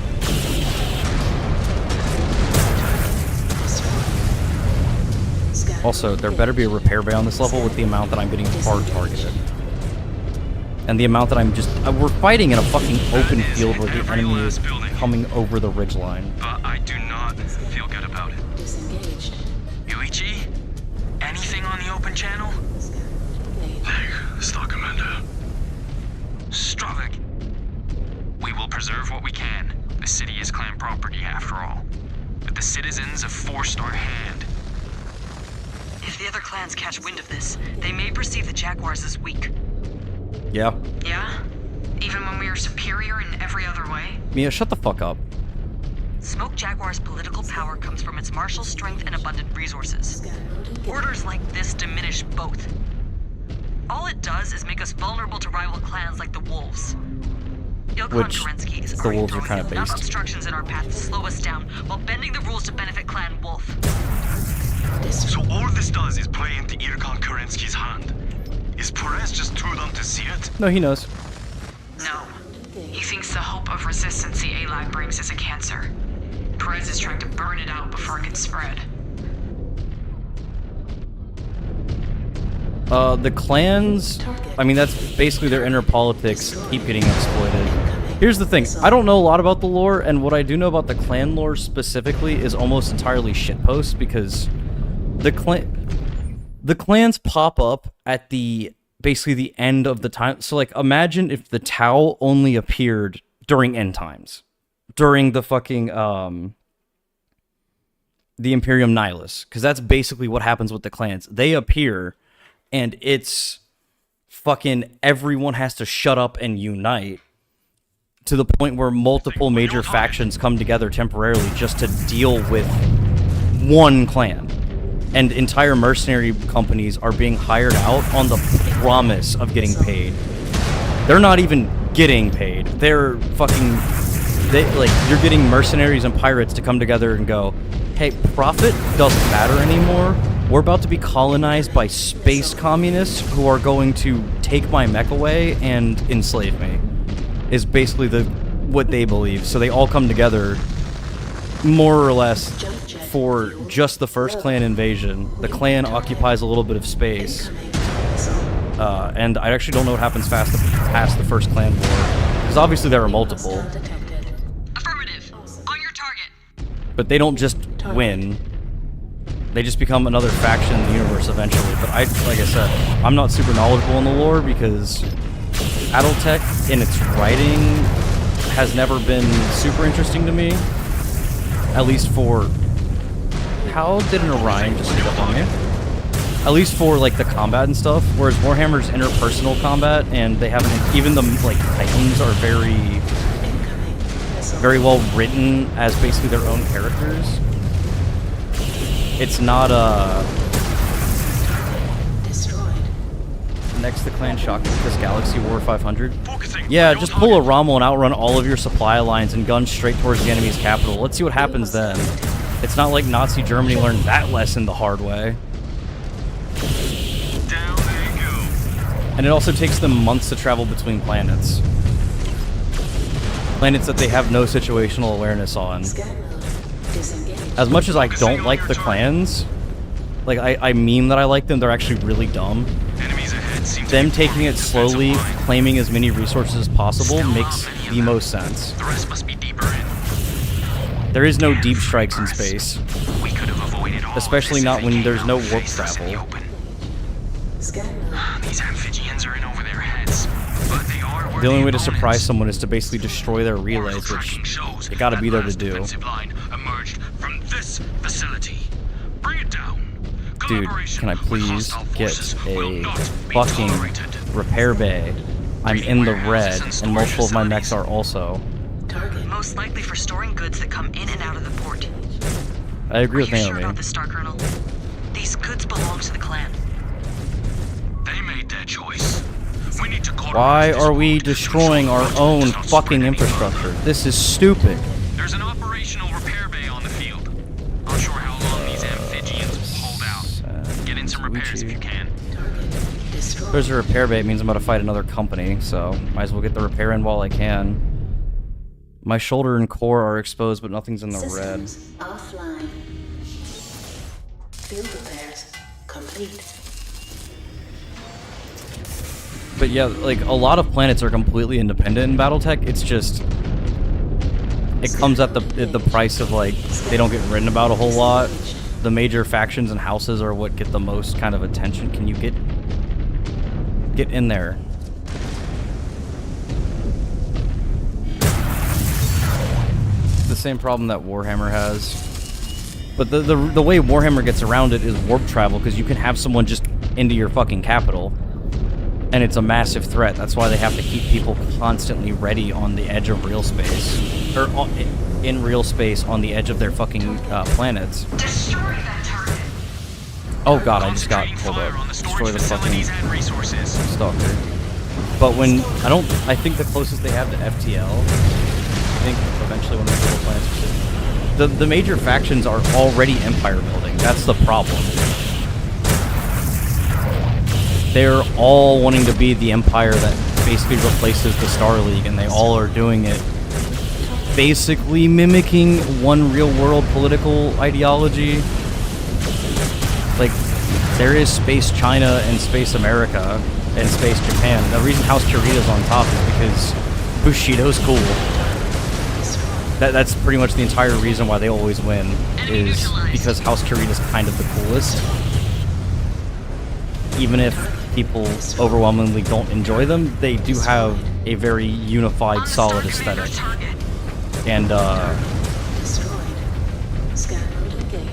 Also, there better be a repair bay on this level with the amount that I'm getting hard targeted. And the amount that we're fighting in a fucking open field where the enemy is coming over the ridgeline. But I do not feel good about it. Disengaged. Yuichi? Anything on the open channel? Hey, Star Commander. Stravik. We will preserve what we can. The city is clan property after all. But the citizens have forced our hand. If the other clans catch wind of this, they may perceive the Jaguars as weak. Yeah. Yeah? Even when we are superior in every other way? Mia, shut the fuck up. Smoke Jaguar's political power comes from its martial strength and abundant resources. Orders like this diminish both. All it does is make us vulnerable to rival clans like the Wolves. Which the Wolves are kind of enough based. obstructions in our path to slow us down while bending the rules to benefit Clan Wolf. So all this does is play into Irkan Kerensky's hand. Is Perez just too dumb to see it? No, he knows. No. He thinks the hope of resistance the A-Lab brings is a cancer. Perez is trying to burn it out before it can spread. The clans, I mean, that's basically their inner politics keep getting exploited. Here's the thing, I don't know a lot about the lore, and what I do know about the clan lore specifically is almost entirely shitpost, because the clans pop up at basically the end of the time. So, like, imagine if the Tau only appeared during end times. During the fucking, the Imperium Nihilus. Because that's basically what happens with the clans. They appear, and it's fucking everyone has to shut up and unite. To the point where multiple major factions come together temporarily just to deal with one clan. And entire mercenary companies are being hired out on the promise of getting paid. They're not even getting paid. They're fucking... you're getting mercenaries and pirates to come together and go, hey, profit doesn't matter anymore. We're about to be colonized by space communists who are going to take my mech away and enslave me. Is basically what they believe. So they all come together, more or less, for just the first clan invasion. The clan occupies a little bit of space. And I actually don't know what happens past the first clan war. Because obviously there are multiple. Affirmative. On your target. But they don't just win. They just become another faction in the universe eventually. But like I said, I'm not super knowledgeable in the lore because BattleTech in its writing has never been super interesting to me. At least for... How did an Orion just sneak up on me? At least for, like, the combat and stuff. Whereas Warhammer's interpersonal combat, and they haven't... Even the, like, Titans are very... very well written as basically their own characters. It's not next to Clan Shock because Galaxy War 500. Yeah, just pull a Rommel and outrun all of your supply lines and gun straight towards the enemy's capital. Let's see what happens then. It's not like Nazi Germany learned that lesson the hard way. Down they go. And it also takes them months to travel between planets. Planets that they have no situational awareness on. As much as I don't like the clans, like I meme that I like them, they're actually really dumb. Them taking it slowly, claiming as many resources as possible, makes the most sense. The rest must be deeper in. There is no deep strikes in space. We could have avoided all Especially this not if when they there's came no out and warp faced us in the travel. open. These amphibians are in over their heads, but they are The only way to opponents. surprise someone is to basically destroy their relays, which they gotta be there to do. Defensive line emerged from this facility. Bring it down. Dude, can I please get a fucking repair bay? I'm in the red, and multiple of my mechs are also. Most likely for storing goods that come in and out of the port. I agree with Are you sure Naomi. about this, Star Colonel? These goods belong to the clan. They made their choice. We need to Why are we destroying our own fucking infrastructure? This is stupid. There's an operational repair bay on the field. Not sure how long these amphibians will hold out. Get in some repairs if you can. If there's a repair bay, it means I'm about to fight another company, so might as well get the repair in while I can. My shoulder and core are exposed, but nothing's in the red. Offline. Field repairs complete. But yeah, like, a lot of planets are completely independent in Battletech. It's just... it comes at the price of, like, they don't get written about a whole lot. The major factions and houses are what get the most kind of attention. Can you get in there? The same problem that Warhammer has. But the way Warhammer gets around it is warp travel, because you can have someone just into your fucking capital. And it's a massive threat. That's why they have to keep people constantly ready on the edge of real space. Or in real space on the edge of their fucking planets. Destroy that target. Oh god, I just got pulled up. Destroy the fucking stalker. But when, I think the closest they have to FTL, I think eventually one of the little planets, the major factions are already empire building. That's the problem. They're all wanting to be the empire that basically replaces the Star League, and they all are doing it basically mimicking one real-world political ideology. Like, there is Space China and Space America and Space Japan. The reason House Kirita's on top is because Bushido's cool. That's pretty much the entire reason why they always win, is because House Kirita's kind of the coolest. Even if people overwhelmingly don't enjoy them, they do have a very unified, solid aesthetic. And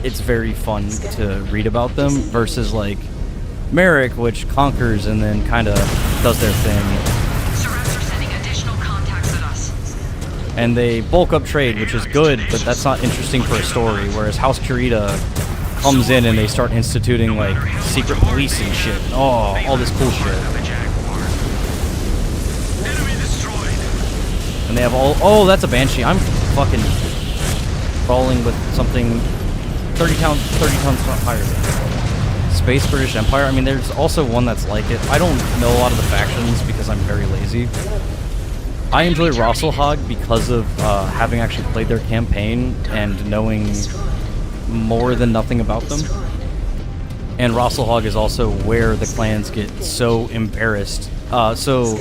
it's very fun to read about them versus like Merrick, which conquers and then kind of does their thing. Surats are sending additional contacts at us. And they bulk up trade, which is good, but that's not interesting for a story. Whereas House Kirita comes in and they start instituting like secret police and shit. Oh, all this cool shit. And they have all. Oh, that's a Banshee. I'm fucking crawling with something 30 tons higher than Space British Empire. I mean, there's also one that's like it. I don't know a lot of the factions because I'm very lazy. I enjoy Rosselhog because of having actually played their campaign and knowing more than nothing about them. And Rosselhog is also where the clans get so embarrassed. So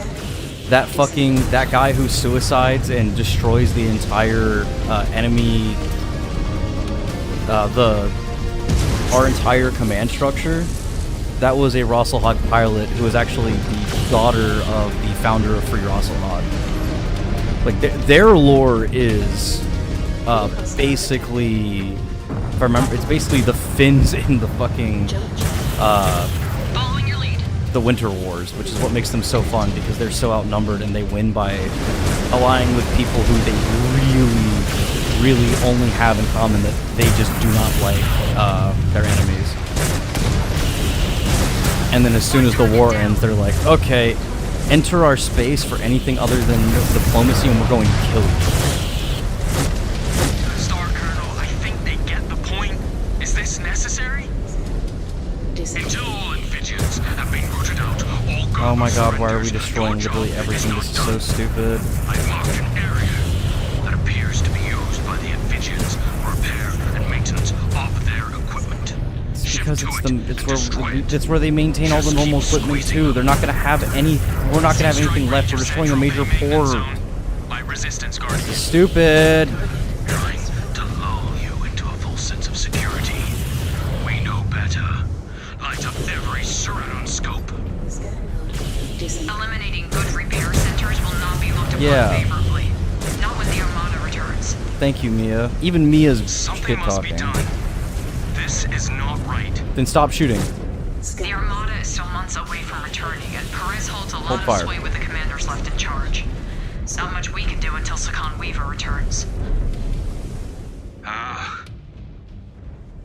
that guy who suicides and destroys the entire enemy, our entire command structure, that was a Rosselhog pilot who was actually the daughter of the founder of Free Rosselhog. Like, their lore is basically, if I remember, it's basically the Finns in the fucking Following your lead. the Winter Wars, which is what makes them so fun, because they're so outnumbered and they win by allying with people who they really only have in common that they just do not like their enemies. And then as soon as the war ends, they're like, okay, enter our space for anything other than diplomacy and we're going to kill you. Star Colonel, I think they get the point. Is this necessary? Until all amphibians have been rooted out, all oh my god, why are we destroying literally everything? This is so stupid. I've marked an area that appears to be used by the amphibians for repair and maintenance of their equipment. Because it's where they maintain all the normal equipment too. They're not gonna have any. We're not gonna have anything left. We're destroying a major port. This is stupid. Trying to lull you into a false sense of security. We know better. Light up every surround scope. Eliminating good repair centers will not be looked upon favorably. Not when the Armada returns. Thank you, Mia. Even Mia's Something shit must be talking. done. This is not right. Then stop shooting. The Armada is still months away from returning, and Perez holds a lot fire. of sway with the commanders left in charge. Not much we can do until Sakan Weaver returns.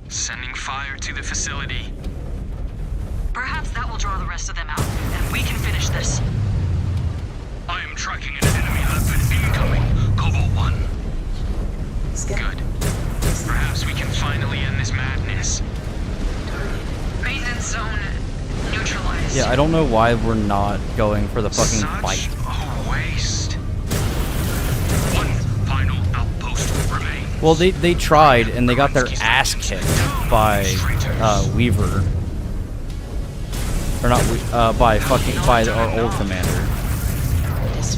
Sending fire to the facility. Perhaps that will draw the rest of them out, and we can finish this. I am tracking an enemy weapon incoming. Cobalt 1. Good. Perhaps we can finally end this madness. Maintenance zone neutralized. Yeah, I don't know why we're not going for the fucking fight. Such a waste. One final outpost remains. Well, they tried and they got their ass kicked by Weaver. Or not, by our old commander.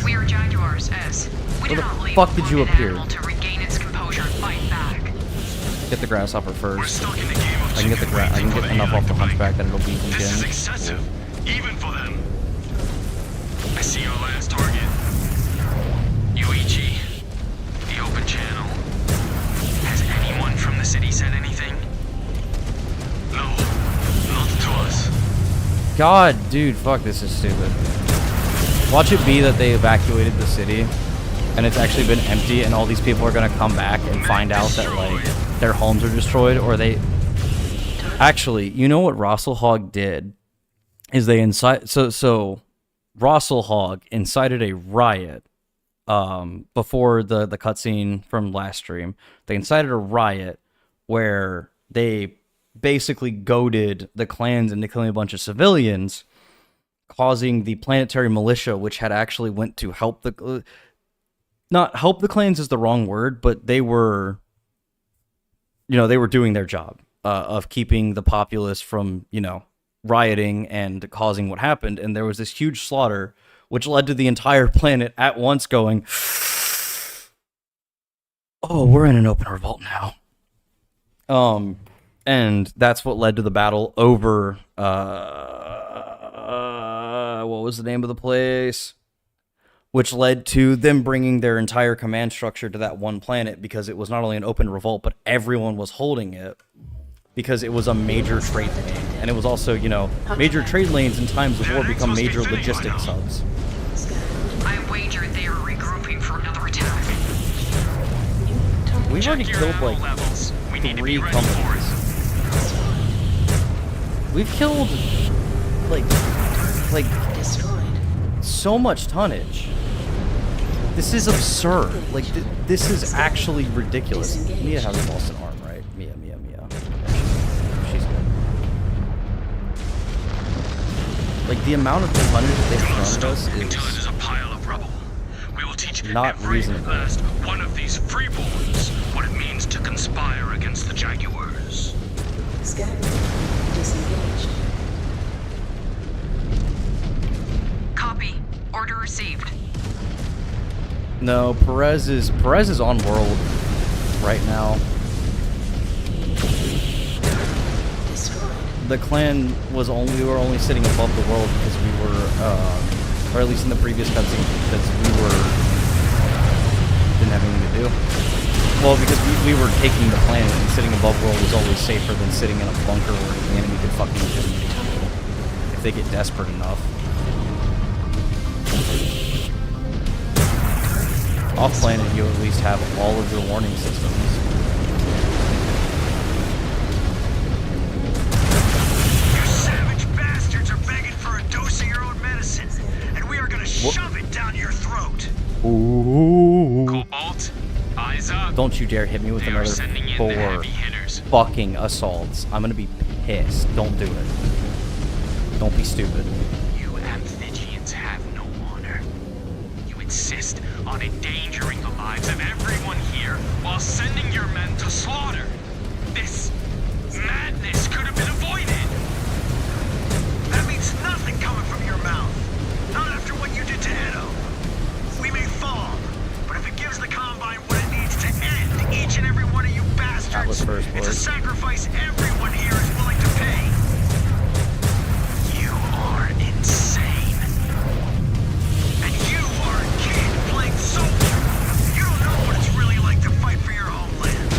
We are Jaguars, S. We Where do the not leave fuck did you wounded appear? animal to regain its composure and fight back. Get the grasshopper We're first. stuck in the game of I can get the I can get enough off the hunchback that it'll beat them This is again. excessive, even for them. I see our last target. Yuichi, the open channel. Has anyone from the city said anything? No, not to us. God, dude, fuck, this is stupid. Watch it be that they evacuated the city, and it's actually been empty, and all these people are gonna come back and find out that, like, their homes are destroyed, or they... Actually, you know what Rosselhog did? Is they So Rosselhog incited a riot, before the cutscene from last stream. They incited a riot where they basically goaded the clans into killing a bunch of civilians, causing the planetary militia, which had actually went to help the... Not help the clans is the wrong word, but they were... You know, they were doing their job of keeping the populace from, you know, rioting and causing what happened. And there was this huge slaughter, which led to the entire planet at once going, oh, we're in an open revolt now. And that's what led to the battle over, what was the name of the place? Which led to them bringing their entire command structure to that one planet, because it was not only an open revolt, but everyone was holding it because it was a major trade lane. And it was also, you know, major trade lanes in times of war become major logistics hubs. I wager they are regrouping for another attack. We've already killed, like, 3 companies. We've killed, like so much tonnage. This is absurd. Like, this is actually ridiculous. Mia hasn't lost an arm, right? Mia. She's good. Like, the amount of tonnage that they've thrown at us is a pile of rubble. We will teach not every reasonable. last one of these freeborns what it means to conspire against the Jaguars. Scanner disengaged. Copy. Order received. No, Perez is on world right now. The clan was we were only sitting above the world because we were, or at least in the previous cutscene, because we didn't have anything to do. Well, because we were taking the planet, and sitting above world was always safer than sitting in a bunker where the enemy could fucking just they get desperate enough. Off planet, you at least have all of your warning systems. You savage bastards are begging for a dose of your own medicine, and we are gonna shove it down your throat. Ooh. Cobalt, eyes up. Don't you dare hit me with They are another sending in the 4 heavy hitters. fucking assaults. I'm gonna be pissed. Don't do it. Don't be stupid. You amphibians have no honor. You insist on endangering the lives of everyone here while sending your men to slaughter. This madness could have been avoided. That means nothing coming from your mouth. Not after what you did to Edo. We may fall, but if it gives the Combine what it needs to end each and every one of you That was bastards, first it's a word. sacrifice everyone here is willing to pay. You are insane. And you are a kid playing soldier. You don't know what it's really like to fight for your homeland.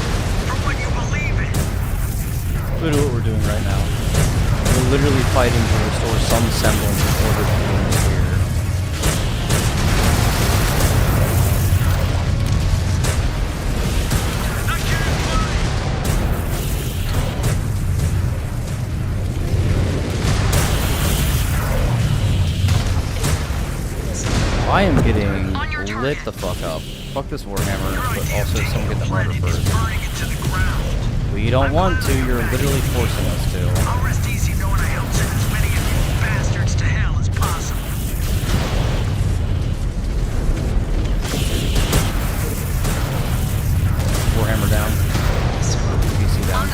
For what you believe in. Literally what we're doing right now. We're literally fighting to restore some semblance of order to humans here. I am getting lit the fuck up. Fuck this Warhammer, but also someone get the murder first. We don't want to, you're literally forcing us to. I'll rest easy knowing I helped send as many of you bastards to hell as possible. Warhammer down. PC down.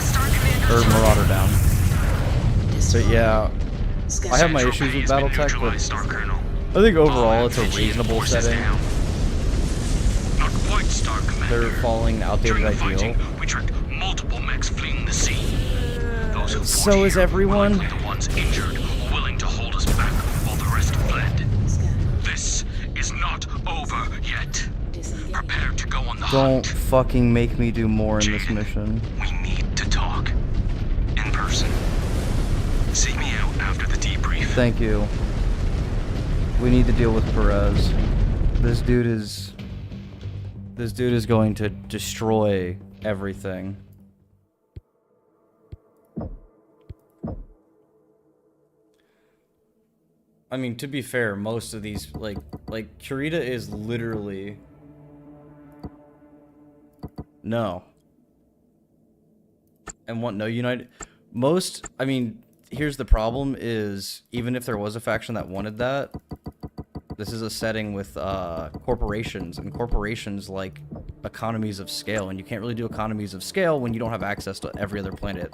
Or Marauder down. But yeah, I have my issues with Battletech, but I think overall it's a reasonable setting. They're following an outdated ideal. We tracked multiple mechs fleeing the scene. Those who So is everyone. the ones injured or willing to hold us back while the rest fled. This is not over yet. Prepare to go on the Don't hunt. fucking make me do more in this mission. We need to talk. In person. Seek me out after the debrief. Thank you. We need to deal with Perez. This dude is going to destroy everything. I mean, to be fair, most of these, like Kurita is literally... No. And what, no United... Most, I mean, here's the problem is, even if there was a faction that wanted that, this is a setting with corporations, and corporations like economies of scale, and you can't really do economies of scale when you don't have access to every other planet.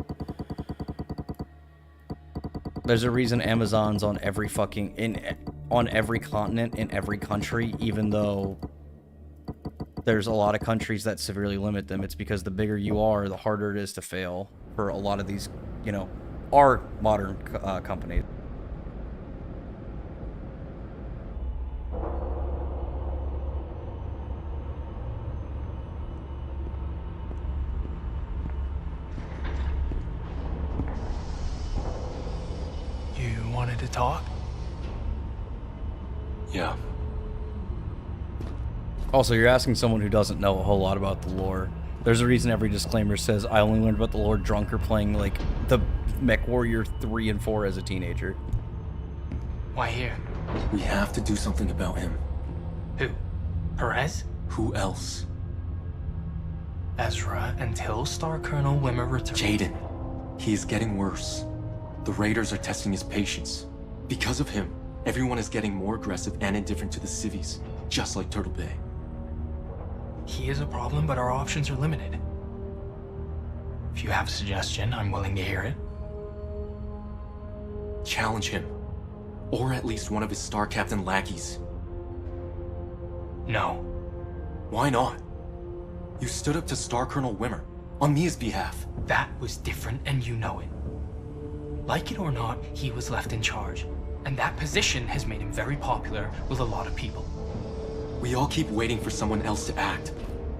There's a reason Amazon's on every fucking on every continent in every country, even though there's a lot of countries that severely limit them. It's because the bigger you are, the harder it is to fail for a lot of these, you know, our modern companies. You wanted to talk? Yeah. Also, you're asking someone who doesn't know a whole lot about the lore. There's a reason every disclaimer says, I only learned about the lore drunk or playing, like, the Mech Warrior 3 and 4 as a teenager. Why here? We have to do something about him. Who? Perez? Who else? Ezra until Star Colonel Wimmer returns. Jaden. He is getting worse. The Raiders are testing his patience. Because of him, everyone is getting more aggressive and indifferent to the civvies, just like Turtle Bay. He is a problem, but our options are limited. If you have a suggestion, I'm willing to hear it. Challenge him. Or at least one of his Star Captain lackeys. No. Why not? You stood up to Star Colonel Wimmer, on Mia's behalf. That was different, and you know it. Like it or not, he was left in charge. And that position has made him very popular with a lot of people. We all keep waiting for someone else to act,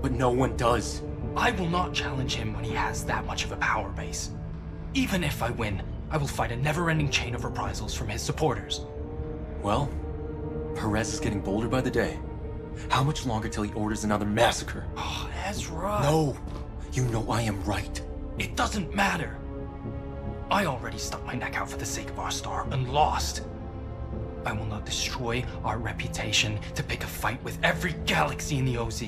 but no one does. I will not challenge him when he has that much of a power base. Even if I win, I will fight a never-ending chain of reprisals from his supporters. Well, Perez is getting bolder by the day. How much longer till he orders another massacre? Oh, Ezra! No! You know I am right. It doesn't matter. I already stuck my neck out for the sake of our star and lost. I will not destroy our reputation to pick a fight with every galaxy in the OZ.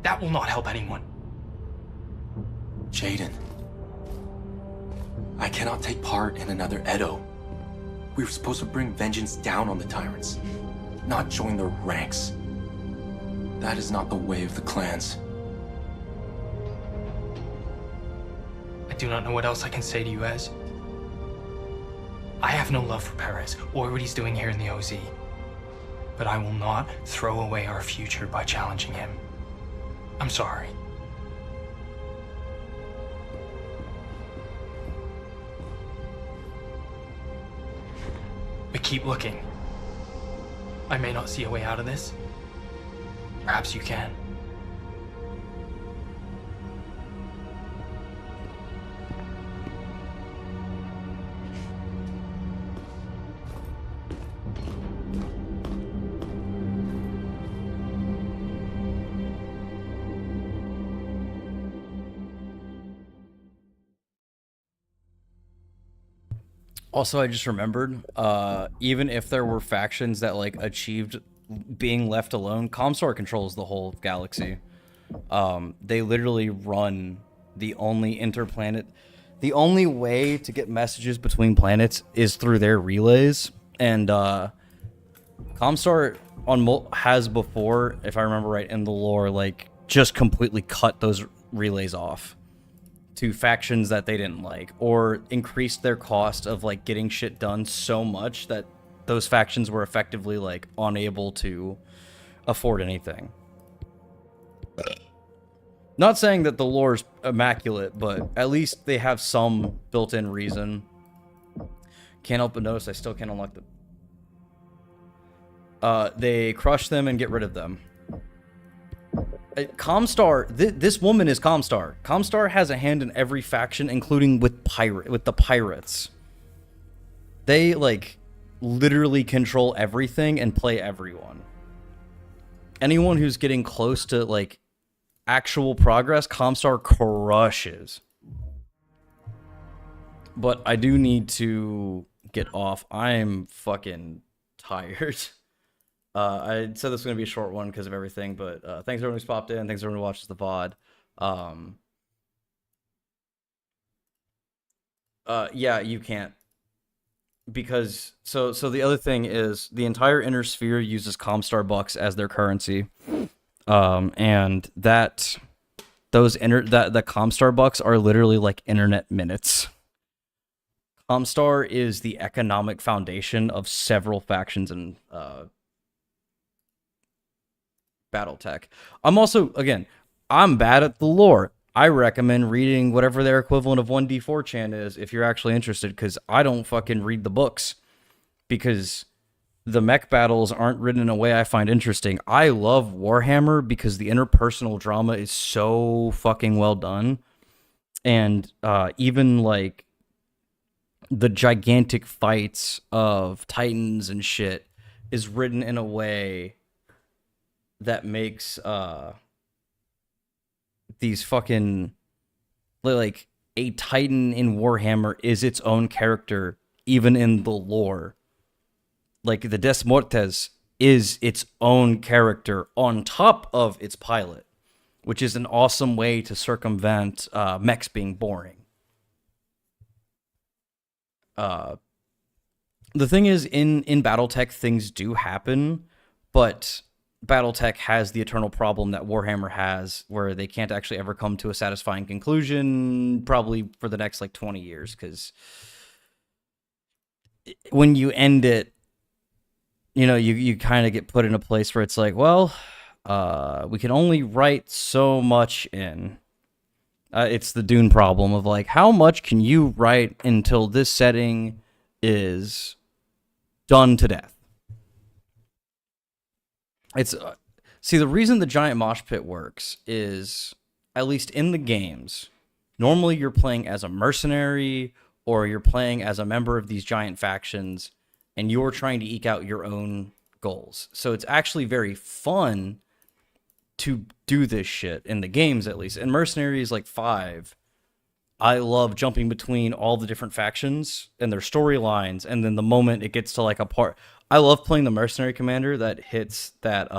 That will not help anyone. Jaden. I cannot take part in another Edo. We were supposed to bring vengeance down on the tyrants, not join their ranks. That is not the way of the clans. I do not know what else I can say to you, Ez. I have no love for Perez or what he's doing here in the OZ. But I will not throw away our future by challenging him. I'm sorry. But keep looking. I may not see a way out of this. Perhaps you can. Also, I just remembered, even if there were factions that, like, achieved being left alone, Comstar controls the whole galaxy. They literally run the only interplanet... The only way to get messages between planets is through their relays, and, Comstar has before, if I remember right, in the lore, like, just completely cut those relays off to factions that they didn't like, or increased their cost of, like, getting shit done so much that those factions were effectively, like, unable to afford anything. Not saying that the lore's immaculate, but at least they have some built-in reason. Can't help but notice I still can't unlock them. They crush them and get rid of them. Comstar, this woman is Comstar. Comstar has a hand in every faction, including with the pirates. They, like, literally control everything and play everyone. Anyone who's getting close to, like, actual progress, Comstar crushes. But I do need to get off. I'm fucking tired. I said this was going to be a short one because of everything, but thanks everyone who's popped in. Thanks everyone who watches the VOD. Yeah, you can't. Because, so the other thing is, the entire inner sphere uses Comstar bucks as their currency. And the Comstar bucks are literally like internet minutes. Comstar is the economic foundation of several factions in Battletech. I'm also, again, I'm bad at the lore. I recommend reading whatever their equivalent of 1D4chan is if you're actually interested, because I don't fucking read the books. Because the mech battles aren't written in a way I find interesting. I love Warhammer because the interpersonal drama is so fucking well done. And even, like, the gigantic fights of Titans and shit is written in a way that makes these fucking, like, a Titan in Warhammer is its own character, even in the lore. Like, the Des Mortes is its own character on top of its pilot, which is an awesome way to circumvent mechs being boring. The thing is, in Battletech, things do happen, but Battletech has the eternal problem that Warhammer has, where they can't actually ever come to a satisfying conclusion, probably for the next, like, 20 years, because when you end it, you know, you kind of get put in a place where it's like, well, we can only write so much in. It's the Dune problem of, like, how much can you write until this setting is done to death? It's see, the reason the giant mosh pit works is, at least in the games, normally you're playing as a mercenary or you're playing as a member of these giant factions, and you're trying to eke out your own goals. So it's actually very fun to do this shit in the games, at least. In Mercenaries, like 5, I love jumping between all the different factions and their storylines, and then the moment it gets to like a part, I love playing the mercenary commander that hits that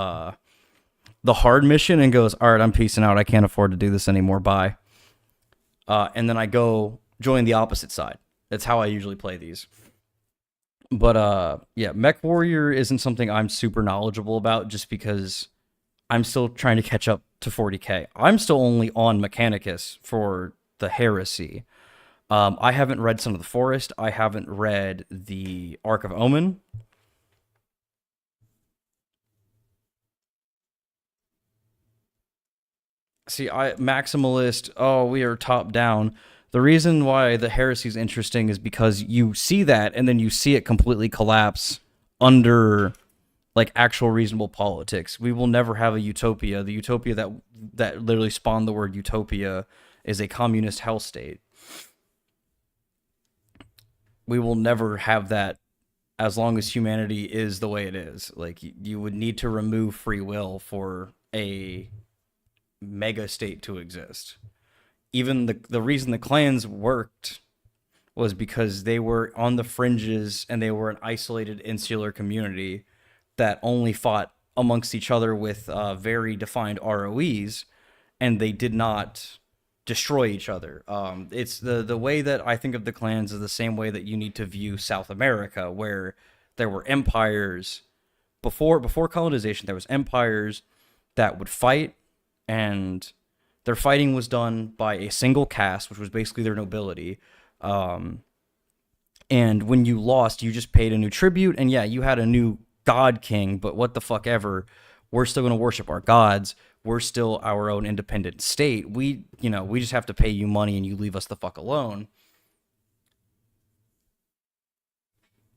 the hard mission and goes, all right, I'm peacing out, I can't afford to do this anymore, bye. And then I go join the opposite side. That's how I usually play these. But yeah, Mech Warrior isn't something I'm super knowledgeable about, just because I'm still trying to catch up to 40k. I'm still only on Mechanicus for the Heresy. I haven't read Son of the Forest. I haven't read the Ark of Omen. See, Maximalist, oh, we are top down. The reason why the Heresy is interesting is because you see that, and then you see it completely collapse under like actual reasonable politics. We will never have a utopia. The utopia that literally spawned the word utopia is a communist hell state. We will never have that as long as humanity is the way it is. Like, you would need to remove free will for a mega state to exist. Even the reason the clans worked was because they were on the fringes and they were an isolated insular community that only fought amongst each other with very defined ROEs, and they did not destroy each other. It's the way that I think of the clans is the same way that you need to view South America, where there were empires before colonization. There was empires that would fight, and their fighting was done by a single caste, which was basically their nobility. And when you lost, you just paid a new tribute, and yeah, you had a new god king, but what the fuck ever. We're still going to worship our gods. We're still our own independent state. We just have to pay you money and you leave us the fuck alone.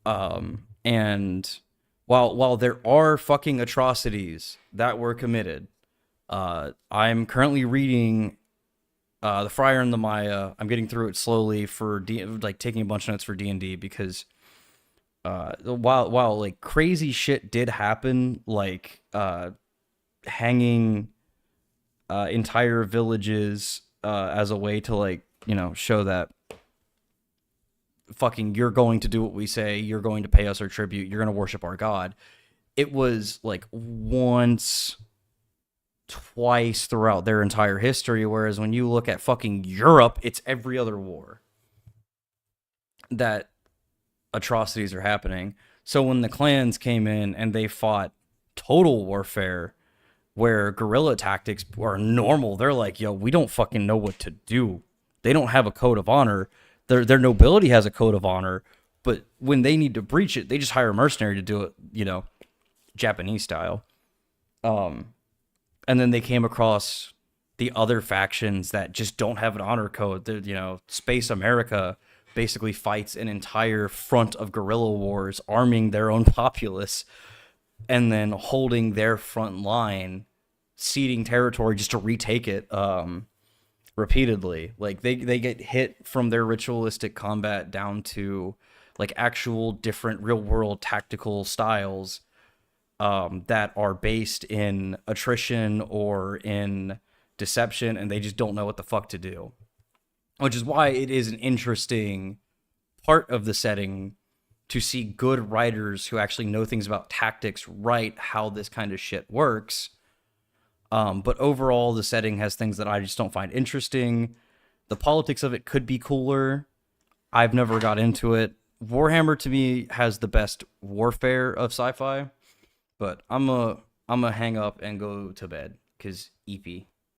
And while there are fucking atrocities that were committed, I'm currently reading The Friar and the Maya. I'm getting through it slowly for taking a bunch of notes for D&D, because while like crazy shit did happen, like hanging entire villages as a way to like, show that fucking you're going to do what we say, you're going to pay us our tribute, you're going to worship our god. It was like once, twice throughout their entire history, whereas when you look at fucking Europe, it's every other war that atrocities are happening. So when the clans came in and they fought total warfare where guerrilla tactics are normal, they're like, yo, we don't fucking know what to do. They don't have a code of honor. Their nobility has a code of honor, but when they need to breach it, they just hire a mercenary to do it, Japanese style. And then they came across the other factions that just don't have an honor code. Space America basically fights an entire front of guerrilla wars, arming their own populace, and then holding their front line, ceding territory just to retake it repeatedly. Like they get hit from their ritualistic combat down to like actual different real world tactical styles that are based in attrition or in deception, and they just don't know what the fuck to do. Which is why it is an interesting part of the setting to see good writers who actually know things about tactics write how this kind of shit works. But overall, the setting has things that I just don't find interesting. The politics of it could be cooler. I've never got into it. Warhammer, to me, has the best warfare of sci-fi. But I'm a hang up and go to bed, because EP.